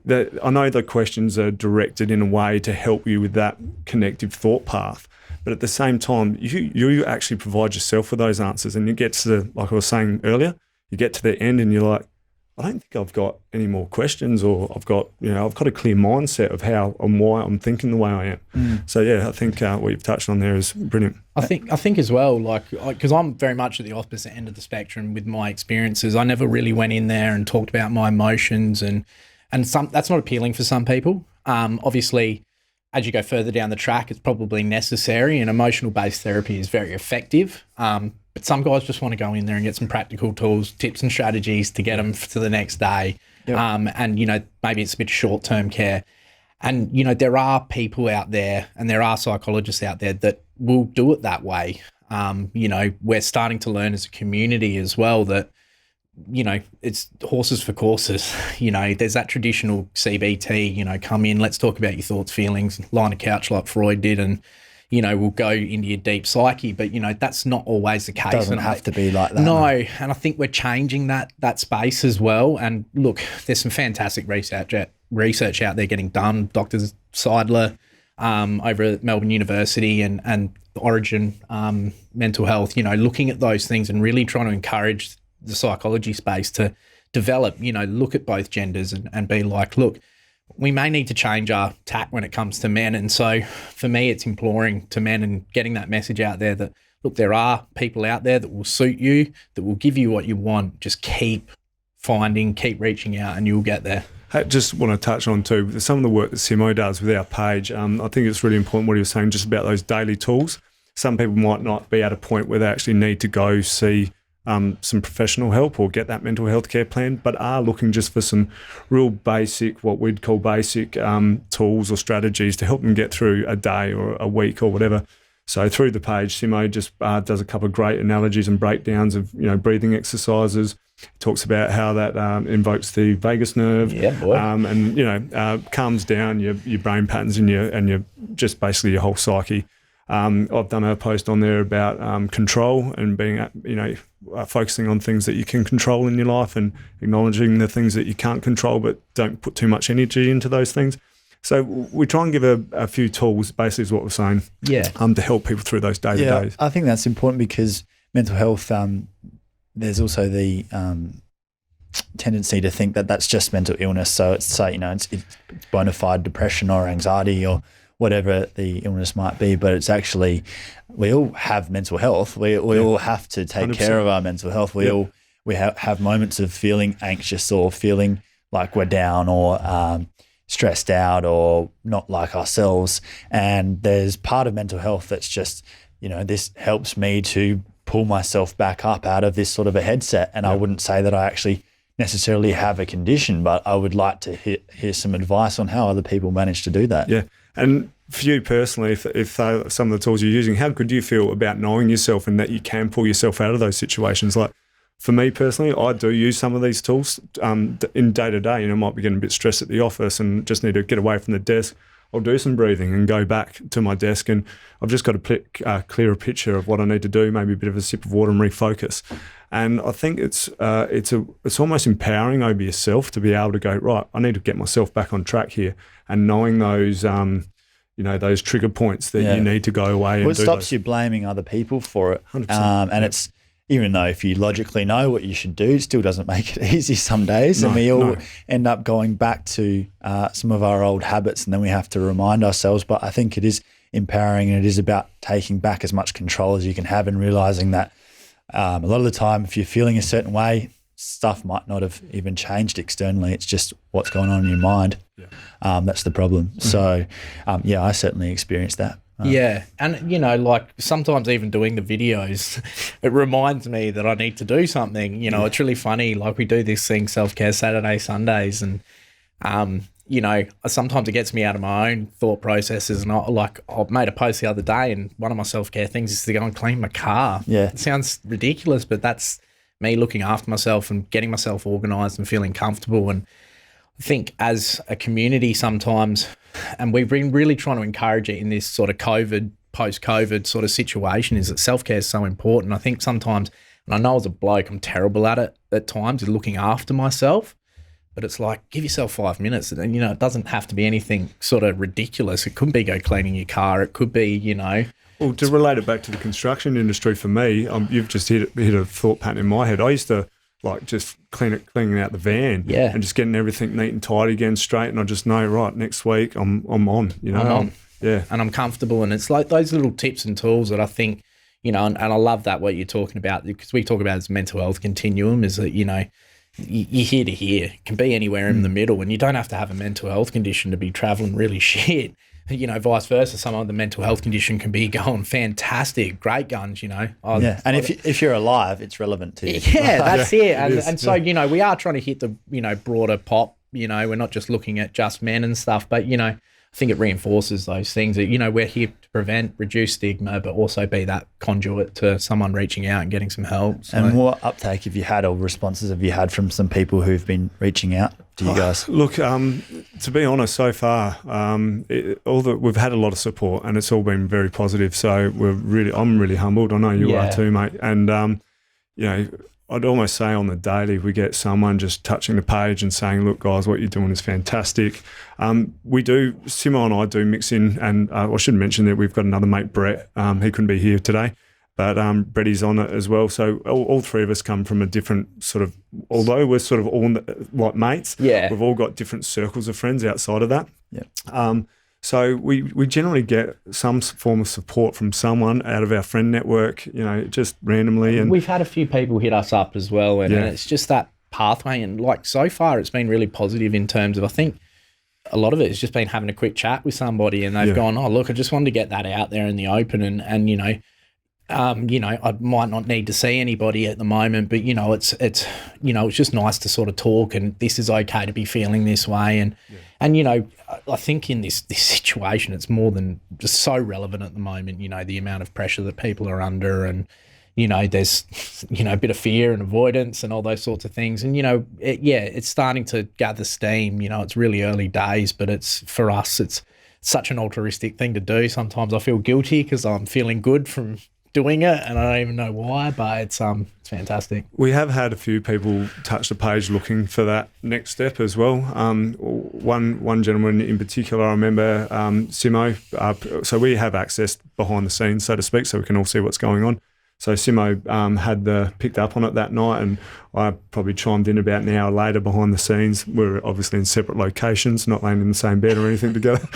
I know the questions are directed in a way to help you with that connective thought path, but at the same time, you actually provide yourself with those answers, and you get to like I was saying earlier, you get to the end and you're like, I don't think I've got any more questions, or I've got a clear mindset of how and why I'm thinking the way I am. So I think what you've touched on there is brilliant. I think as well, like, because I'm very much at the opposite end of the spectrum with my experiences. I never really went in there and talked about my emotions, and that's not appealing for some people. Obviously, as you go further down the track, it's probably necessary, and emotional-based therapy is very effective. But some guys just want to go in there and get some practical tools, tips and strategies to get them to the next day. And, maybe it's a bit of short-term care. And, there are people out there and there are psychologists out there that will do it that way. We're starting to learn as a community as well that, it's horses for courses. There's that traditional CBT, come in, let's talk about your thoughts, feelings, lie on a couch like Freud did, and we'll go into your deep psyche, but that's not always the case. Doesn't have to be like that. No, and I think we're changing that space as well. And look, there's some fantastic research out there getting done. Dr. Seidler over at Melbourne University and Origin Mental Health, looking at those things and really trying to encourage the psychology space to develop, look at both genders and be like, look, we may need to change our tack when it comes to men. And so for me, it's imploring to men and getting that message out there that, look, there are people out there that will suit you, that will give you what you want. Just keep finding, keep reaching out, and you'll get there. I just want to touch on too, some of the work that Simo does with our page. I think it's really important what he was saying just about those daily tools. Some people might not be at a point where they actually need to go see some professional help or get that mental health care plan, but are looking just for some real basic, what we'd call basic tools or strategies to help them get through a day or a week or whatever. So through the page, Simo just does a couple of great analogies and breakdowns of, breathing exercises. Talks about how that invokes the vagus nerve, and calms down your brain patterns and your just basically your whole psyche. I've done a post on there about control and being focusing on things that you can control in your life and acknowledging the things that you can't control, but don't put too much energy into those things. So we try and give a few tools, basically is what we're saying, to help people through those day-to-days. I think that's important because mental health, there's also the tendency to think that that's just mental illness. So it's bona fide depression or anxiety or whatever the illness might be, but it's actually, we all have mental health. We all have to take 100%. Care of our mental health. We have moments of feeling anxious or feeling like we're down or stressed out or not like ourselves. And there's part of mental health that's just, this helps me to pull myself back up out of this sort of a headset. And I wouldn't say that I actually necessarily have a condition, but I would like to hear some advice on how other people manage to do that. Yeah. And for you personally, if some of the tools you're using, how good do you feel about knowing yourself and that you can pull yourself out of those situations? Like for me personally, I do use some of these tools in day-to-day. I might be getting a bit stressed at the office and just need to get away from the desk. I'll do some breathing and go back to my desk, and I've just got a clearer picture of what I need to do, maybe a bit of a sip of water and refocus. And I think it's almost empowering over yourself to be able to go, right, I need to get myself back on track here, and knowing those those trigger points that you need to go away and do. It stops you blaming other people for it. 100%. And it's, even though if you logically know what you should do, it still doesn't make it easy some days. And we all end up going back to some of our old habits, and then we have to remind ourselves. But I think it is empowering, and it is about taking back as much control as you can have and realizing that a lot of the time, if you're feeling a certain way, stuff might not have even changed externally. It's just what's going on in your mind. Yeah. That's the problem. Mm-hmm. So, I certainly experienced that. And like sometimes even doing the videos, it reminds me that I need to do something. It's really funny. Like we do this thing, Self-Care Saturday, Sundays, and sometimes it gets me out of my own thought processes. And I made a post the other day, and one of my self-care things is to go and clean my car. Yeah, it sounds ridiculous, but that's me looking after myself and getting myself organised and feeling comfortable. And I think as a community sometimes, and we've been really trying to encourage it in this sort of post-COVID sort of situation, is that self-care is so important. I think sometimes, and I know as a bloke, I'm terrible at it at times, is looking after myself, but it's like, give yourself 5 minutes. And, it doesn't have to be anything sort of ridiculous. It could be go cleaning your car. It could be, Well, to relate it back to the construction industry, for me, you've just hit a thought pattern in my head. I used to just cleaning out the van, and just getting everything neat and tidy again, straight. And I just know, right, next week I'm on. I'm on. Yeah, and I'm comfortable. And it's like those little tips and tools that I think, and I love that what you're talking about, because we talk about as mental health continuum, is that you're here to here. It can be anywhere in the middle, and you don't have to have a mental health condition to be traveling really shit. Vice versa. Some of the mental health condition can be going fantastic, great guns, And if you're alive, it's relevant to you. Yeah, that's it. And so, we are trying to hit the, broader pop, we're not just looking at just men and stuff, but, I think it reinforces those things that, we're here to prevent, reduce stigma, but also be that conduit to someone reaching out and getting some help. So. And what uptake have you had, or responses have you had from some people who've been reaching out to you guys? Look, to be honest, so far, we've had a lot of support, and it's all been very positive. So I'm really humbled. I know you are too, mate. And I'd almost say on the daily we get someone just touching the page and saying, look, guys, what you're doing is fantastic. Simo and I do mix in, and I should mention that we've got another mate, Brett. He couldn't be here today, but Bretty's on it as well. So all three of us come from a different sort of, although we're sort of all like mates, we've all got different circles of friends outside of that. Yeah. So we generally get some form of support from someone out of our friend network, just randomly. And we've had a few people hit us up as well, and it's just that pathway. And like so far, it's been really positive in terms of, I think a lot of it has just been having a quick chat with somebody and they've gone, oh, look, I just wanted to get that out there in the open. And I might not need to see anybody at the moment, but it's just nice to sort of talk, and this is okay to be feeling this way. And I think in this situation, it's more than just so relevant at the moment, the amount of pressure that people are under, and, there's, a bit of fear and avoidance and all those sorts of things. And, it's starting to gather steam. It's really early days, but for us, it's such an altruistic thing to do. Sometimes I feel guilty because I'm feeling good from doing it, and I don't even know why, but it's fantastic. We have had a few people touch the page looking for that next step as well. One gentleman in particular, I remember, Simo. So we have access behind the scenes, so to speak, so we can all see what's going on. So Simo had picked up on it that night, and I probably chimed in about an hour later behind the scenes. We're obviously in separate locations, not laying in the same bed or anything together.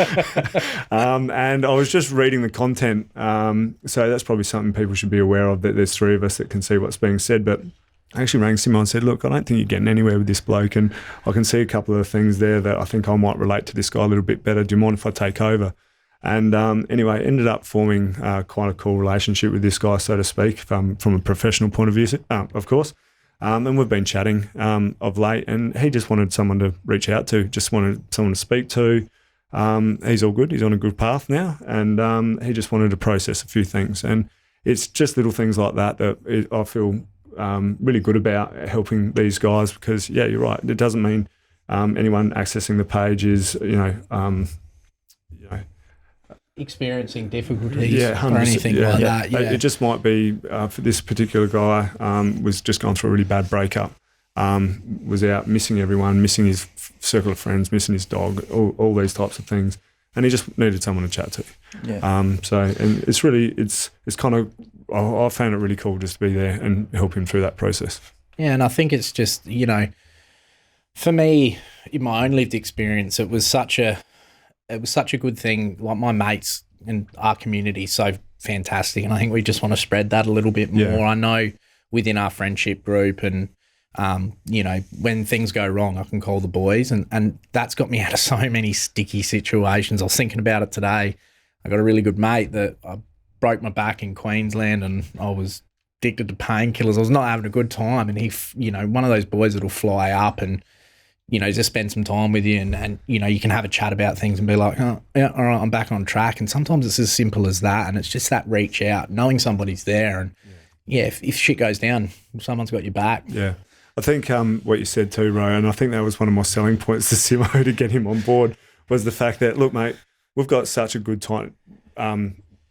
And I was just reading the content. So that's probably something people should be aware of, that there's three of us that can see what's being said. But I actually rang Simo and said, look, I don't think you're getting anywhere with this bloke, and I can see a couple of things there that I think I might relate to this guy a little bit better. Do you mind if I take over? And anyway, ended up forming quite a cool relationship with this guy, so to speak, from a professional point of view, of course. And we've been chatting of late, and he just wanted someone to reach out to, just wanted someone to speak to. He's all good. He's on a good path now, and he just wanted to process a few things. And it's just little things like that I feel really good about helping these guys, because, yeah, you're right. It doesn't mean anyone accessing the page is, experiencing difficulties or anything like that. Yeah. It just might be for this particular guy, was just gone through a really bad breakup, was out missing everyone, missing his circle of friends, missing his dog, all these types of things, and he just needed someone to chat to. And it's really, it's kind of, I found it really cool just to be there and help him through that process. Yeah, and I think it's just, for me, in my own lived experience, it was such a good thing. Like, my mates and our community so fantastic, and I think we just want to spread that a little bit more. Yeah. I know within our friendship group, and when things go wrong, I can call the boys, and that's got me out of so many sticky situations. I was thinking about it today. I got a really good mate that I broke my back in Queensland, and I was addicted to painkillers. I was not having a good time, and he, one of those boys that'll fly up and just spend some time with you, and you can have a chat about things and be like, oh, yeah, all right, I'm back on track. And sometimes it's as simple as that, and it's just that reach out, knowing somebody's there, and if shit goes down, someone's got your back. Yeah. I think what you said too, Ro, and I think that was one of my selling points to Simo to get him on board, was the fact that, look, mate, we've got such a good tight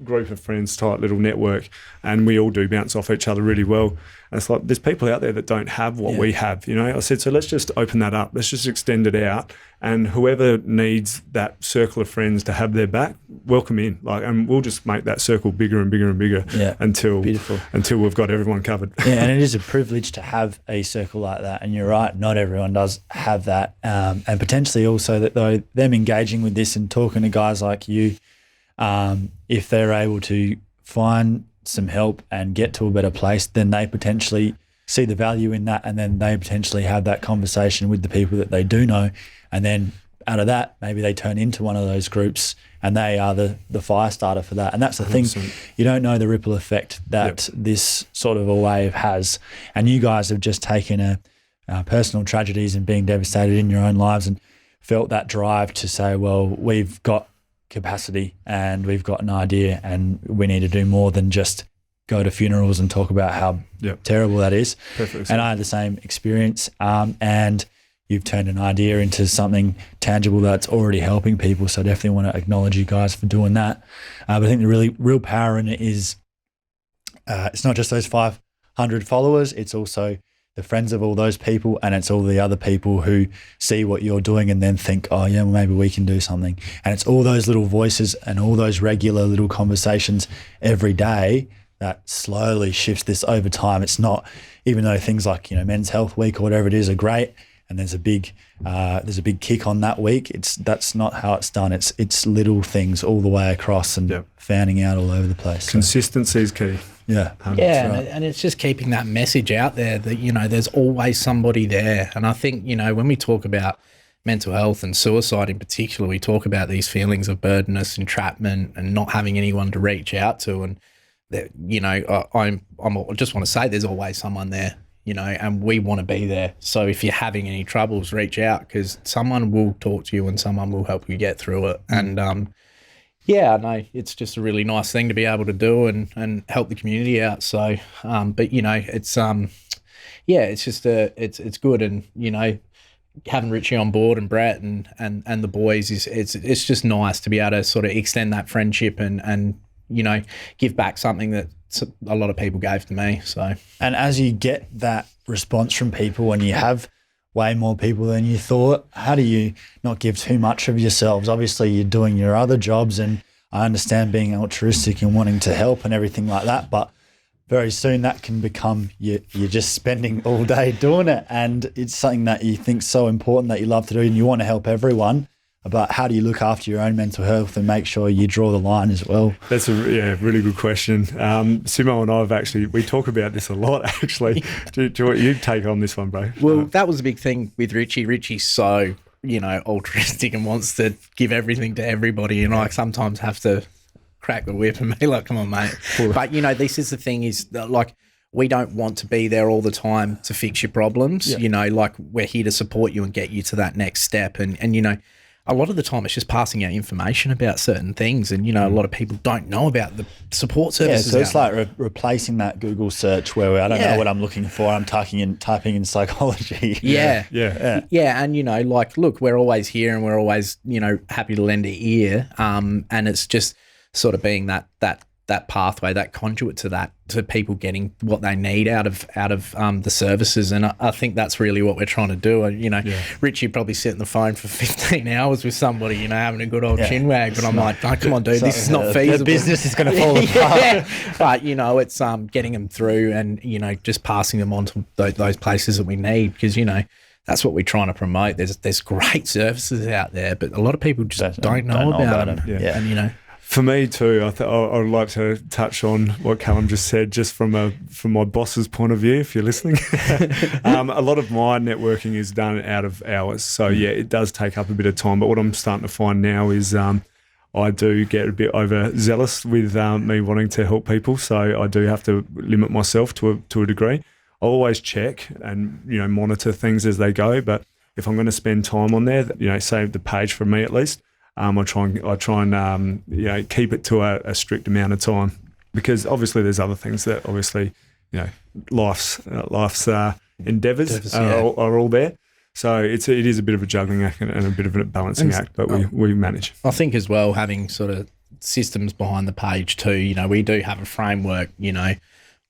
group of friends, tight little network, and we all do bounce off each other really well. And it's like, there's people out there that don't have what we have, I said, so let's just open that up. Let's just extend it out, and whoever needs that circle of friends to have their back, welcome in. And we'll just make that circle bigger and bigger and bigger until we've got everyone covered. Yeah, and it is a privilege to have a circle like that. And you're right, not everyone does have that. And potentially also that, though, them engaging with this and talking to guys like you, if they're able to find some help and get to a better place, then they potentially see the value in that, and then they potentially have that conversation with the people that they do know, and then out of that, maybe they turn into one of those groups, and they are the fire starter for that. And that's the 100%. Thing, you don't know the ripple effect that this sort of a wave has. And you guys have just taken personal tragedies and being devastated in your own lives and felt that drive to say, well, we've got capacity and we've got an idea, and we need to do more than just go to funerals and talk about how terrible that is. Perfect. And I had the same experience, and you've turned an idea into something tangible that's already helping people. So I definitely want to acknowledge you guys for doing that. But I think the really real power in it is it's not just those 500 followers, it's also the friends of all those people, and it's all the other people who see what you're doing and then think, oh yeah, well, maybe we can do something. And it's all those little voices and all those regular little conversations every day that slowly shifts this over time. It's not, even though things like, Men's Health Week or whatever it is are great, and there's a big kick on that week, that's not how it's done. It's little things all the way across and fanning out all over the place. Consistency is key. Yeah. Yeah, Right. and it's just keeping that message out there that, you know, there's always somebody there. And I think, you know, when we talk about mental health and suicide in particular, we talk about these feelings of burdenness, entrapment, and not having anyone to reach out to. And that, you know, I just want to say there's always someone there, you know, and we want to be there. So if you're having any troubles, reach out, because someone will talk to you and someone will help you get through it. And yeah, no, it's just a really nice thing to be able to do and help the community out. So, but you know, it's yeah, it's just it's good, and you know, having Richie on board and Brett and the boys it's just nice to be able to sort of extend that friendship and you know, give back something that a lot of people gave to me. So, And as you get that response from people and you have way more people than you thought, how do you not give too much of yourselves? Obviously, you're doing your other jobs, and I understand being altruistic and wanting to help and everything like that, but very soon that can become you're just spending all day doing it, and it's something that you think so important that you love to do and you want to help everyone. But how do you look after your own mental health and make sure you draw the line as well? That's a really good question. Simo and I we talk about this a lot, actually. do you take on this one, bro? well, that was a big thing with Richie. Richie's so, you know, altruistic and wants to give everything to everybody, and I sometimes have to crack the whip and be like, come on, mate. But, you know, this is the thing is that, like, we don't want to be there all the time to fix your problems. You know, like, we're here to support you and get you to that next step. And you know, a lot of the time it's just passing out information about certain things, and you know, a lot of people don't know about the support services. So it's like replacing that Google search where I don't know what I'm looking for. I'm typing in psychology. Yeah. And you know, like, look, we're always here and we're always, you know, happy to lend an ear. And it's just sort of being that pathway, that conduit to people getting what they need out of the services. And I think that's really what we're trying to do. And, you know, Richie probably sit on the phone for 15 hours with somebody, you know, having a good old chinwag. But I'm like, oh, come on, dude, this is not feasible. The business is going to fall apart. But, you know, it's getting them through and, you know, just passing them on to those places that we need, because, you know, that's what we're trying to promote. There's great services out there, but a lot of people just don't know about them. Yeah. And, you know, For me too, I would like to touch on what Callum just said, just from my boss's point of view, if you're listening. A lot of my networking is done out of hours. So, yeah, it does take up a bit of time. But what I'm starting to find now is I do get a bit overzealous with me wanting to help people. So I do have to limit myself to a degree. I always check and, you know, monitor things as they go. But if I'm going to spend time on there, you know, save the page for me at least, I try and you know, keep it to a strict amount of time, because obviously there's other things that obviously, you know, life's endeavours are all there. So it is a bit of a juggling act and a bit of a balancing act, but we manage. I think as well, having sort of systems behind the page too, you know, we do have a framework. You know,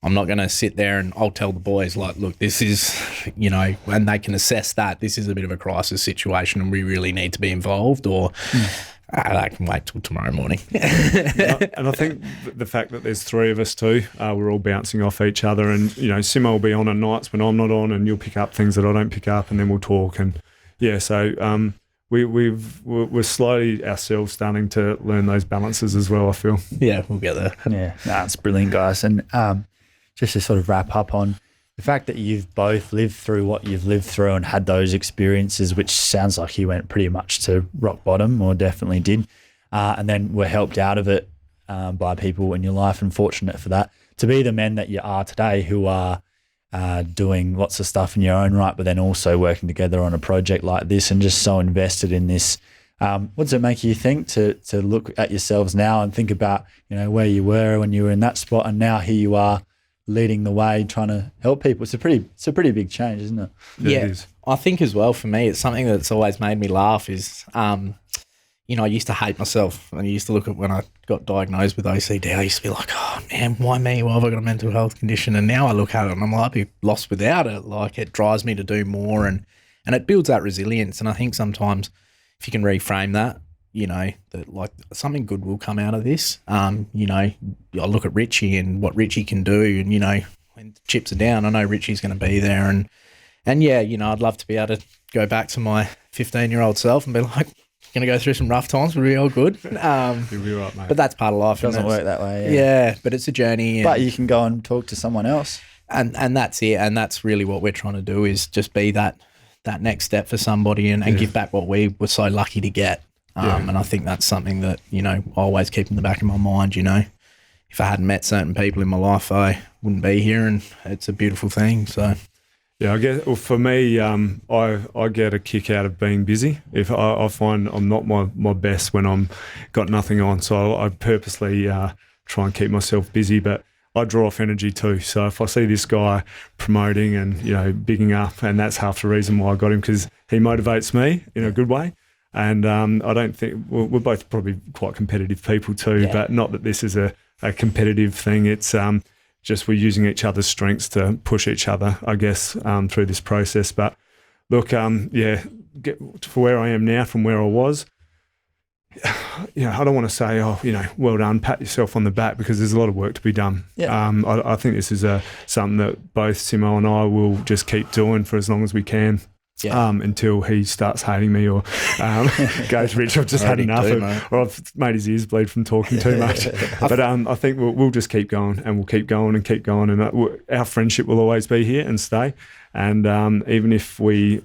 I'm not going to sit there and I'll tell the boys, like, look, this is, you know, and they can assess that this is a bit of a crisis situation and we really need to be involved, or I can wait till tomorrow morning. And I think the fact that there's three of us too, we're all bouncing off each other, and, you know, Simo will be on at nights when I'm not on, and you'll pick up things that I don't pick up, and then we'll talk. And yeah, so we're slowly ourselves starting to learn those balances as well, I feel. Yeah, we'll get there. Yeah, it's brilliant, guys. And just to sort of wrap up on the fact that you've both lived through what you've lived through and had those experiences, which sounds like you went pretty much to rock bottom, or definitely did, and then were helped out of it by people in your life, and fortunate for that, to be the men that you are today, who are doing lots of stuff in your own right, but then also working together on a project like this and just so invested in this. What does it make you think to look at yourselves now and think about, you know, where you were when you were in that spot, and now here you are leading the way, trying to help people? It's a pretty big change, isn't it? Yeah, it is. I think as well, for me, it's something that's always made me laugh is, you know, I used to hate myself, and I used to look at when I got diagnosed with OCD, I used to be like, oh man, why me? Why have I got a mental health condition? And now I look at it and I'm like, I'd be lost without it. Like, it drives me to do more, and it builds that resilience. And I think sometimes if you can reframe that, you know, that like something good will come out of this. You know, I look at Richie and what Richie can do, and, you know, when the chips are down, I know Richie's going to be there. And yeah, you know, I'd love to be able to go back to my 15-year-old self and be like, going to go through some rough times, but we'll be all good. You'll be right, mate. But that's part of life. It doesn't work that way. Yeah, but it's a journey. But you can go and talk to someone else. And that's it. And that's really what we're trying to do, is just be that next step for somebody and give back what we were so lucky to get. And I think that's something that, you know, I always keep in the back of my mind, you know. If I hadn't met certain people in my life, I wouldn't be here, and it's a beautiful thing. So, yeah, I guess for me, I get a kick out of being busy. If I find I'm not my best when I'm got nothing on, so I purposely try and keep myself busy. But I draw off energy too. So if I see this guy promoting and, you know, bigging up, and that's half the reason why I got him, because he motivates me in a good way. And I don't think we're both probably quite competitive people too, but not that this is a competitive thing. It's just we're using each other's strengths to push each other, I guess, through this process. But look, for where I am now from where I was, you know, I don't want to say, oh, you know, well done, pat yourself on the back, because there's a lot of work to be done. I think this is something that both Simo and I will just keep doing for as long as we can. Until he starts hating me or goes, Rich, I've just had enough or I've made his ears bleed from talking too much. But I think we'll just keep going, and we'll keep going and keep going, and our friendship will always be here and stay. And even if do you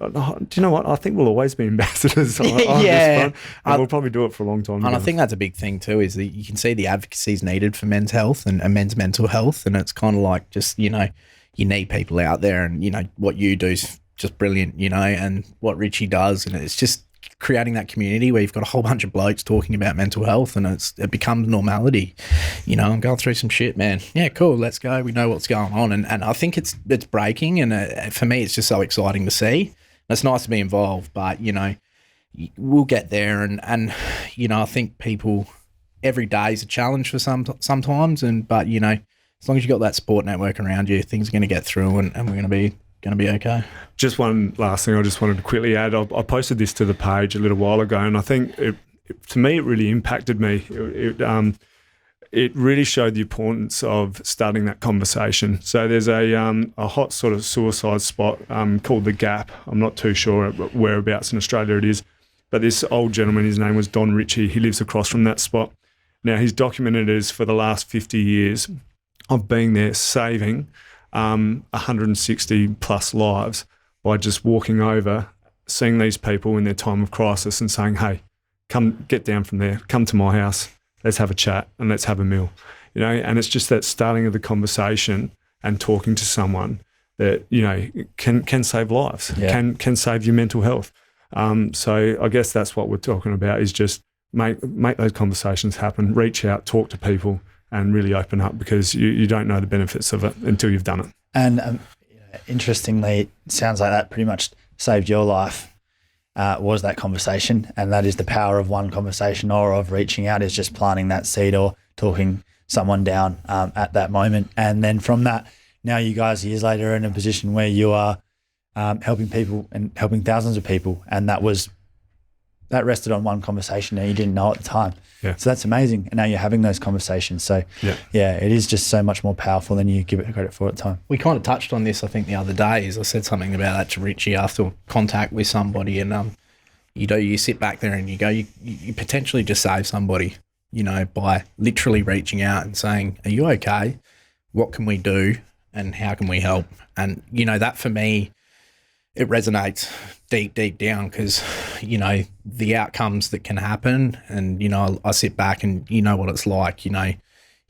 know what? I think we'll always be ambassadors on this front, and we'll probably do it for a long time. And I think that's a big thing too, is that you can see the advocacy is needed for men's health and men's mental health, and it's kind of like just, you know, you need people out there, and, you know, what you do is just brilliant, you know, and what Richie does, and it's just creating that community where you've got a whole bunch of blokes talking about mental health, and it becomes normality. You know, I'm going through some shit, man. Yeah, cool, let's go. We know what's going on, and I think it's breaking, and for me, it's just so exciting to see. And it's nice to be involved, but, you know, we'll get there, and you know, I think people, every day is a challenge for sometimes, but you know, as long as you've got that support network around you, things are going to get through, and we're going to be okay. Just one last thing I just wanted to quickly add. I posted this to the page a little while ago, and I think to me it really impacted me. It really showed the importance of starting that conversation. So there's a hot sort of suicide spot called The Gap. I'm not too sure whereabouts in Australia it is, but this old gentleman, his name was Don Richie, he lives across from that spot. Now, he's documented as for the last 50 years of being there saving 160 plus lives by just walking over, seeing these people in their time of crisis and saying, hey, come get down from there, come to my house, let's have a chat and let's have a meal. You know, and it's just that starting of the conversation and talking to someone that, you know, can save lives, can save your mental health. So I guess that's what we're talking about, is just make those conversations happen, reach out, talk to people, and really open up, because you don't know the benefits of it until you've done it. And interestingly, it sounds like that pretty much saved your life, was that conversation. And that is the power of one conversation or of reaching out, is just planting that seed or talking someone down at that moment. And then from that, now you guys years later are in a position where you are helping people and helping thousands of people. And that rested on one conversation and you didn't know at the time. Yeah. So that's amazing. And now you're having those conversations. So it is just so much more powerful than you give it credit for at the time. We kind of touched on this, I think, the other day, is I said something about that to Richie after contact with somebody, and you know, you sit back there and you go, you potentially just save somebody, you know, by literally reaching out and saying, are you okay? What can we do? And how can we help? And, you know, that for me, it resonates deep down, because, you know, the outcomes that can happen, and, you know, I sit back and you know what it's like, you know,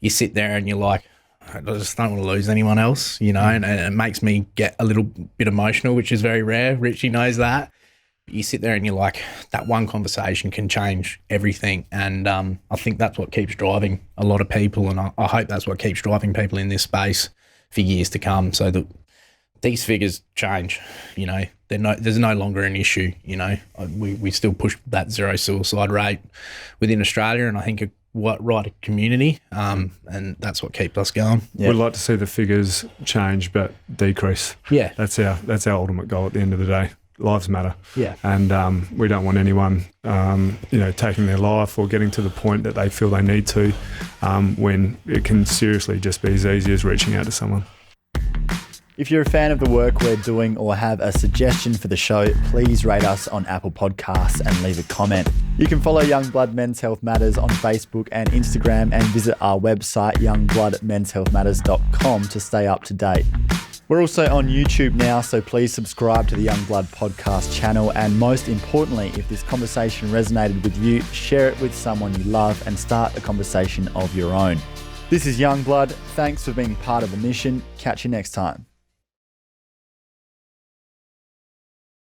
you sit there and you're like, I just don't want to lose anyone else, you know, and it makes me get a little bit emotional, which is very rare. Richie knows that. You sit there and you're like, that one conversation can change everything. And I think that's what keeps driving a lot of people, and I hope that's what keeps driving people in this space for years to come, so that these figures change, you know, there's no longer an issue, you know. We still push that zero suicide rate within Australia, and I think a community, and that's what keeps us going. We'd like to see the figures change but decrease. Yeah. That's our ultimate goal at the end of the day. Lives matter. Yeah. And we don't want anyone, you know, taking their life or getting to the point that they feel they need to, when it can seriously just be as easy as reaching out to someone. If you're a fan of the work we're doing or have a suggestion for the show, please rate us on Apple Podcasts and leave a comment. You can follow Youngblood Men's Health Matters on Facebook and Instagram and visit our website, youngbloodmenshealthmatters.com, to stay up to date. We're also on YouTube now, so please subscribe to the Youngblood podcast channel. And most importantly, if this conversation resonated with you, share it with someone you love and start a conversation of your own. This is Youngblood. Thanks for being part of the mission. Catch you next time.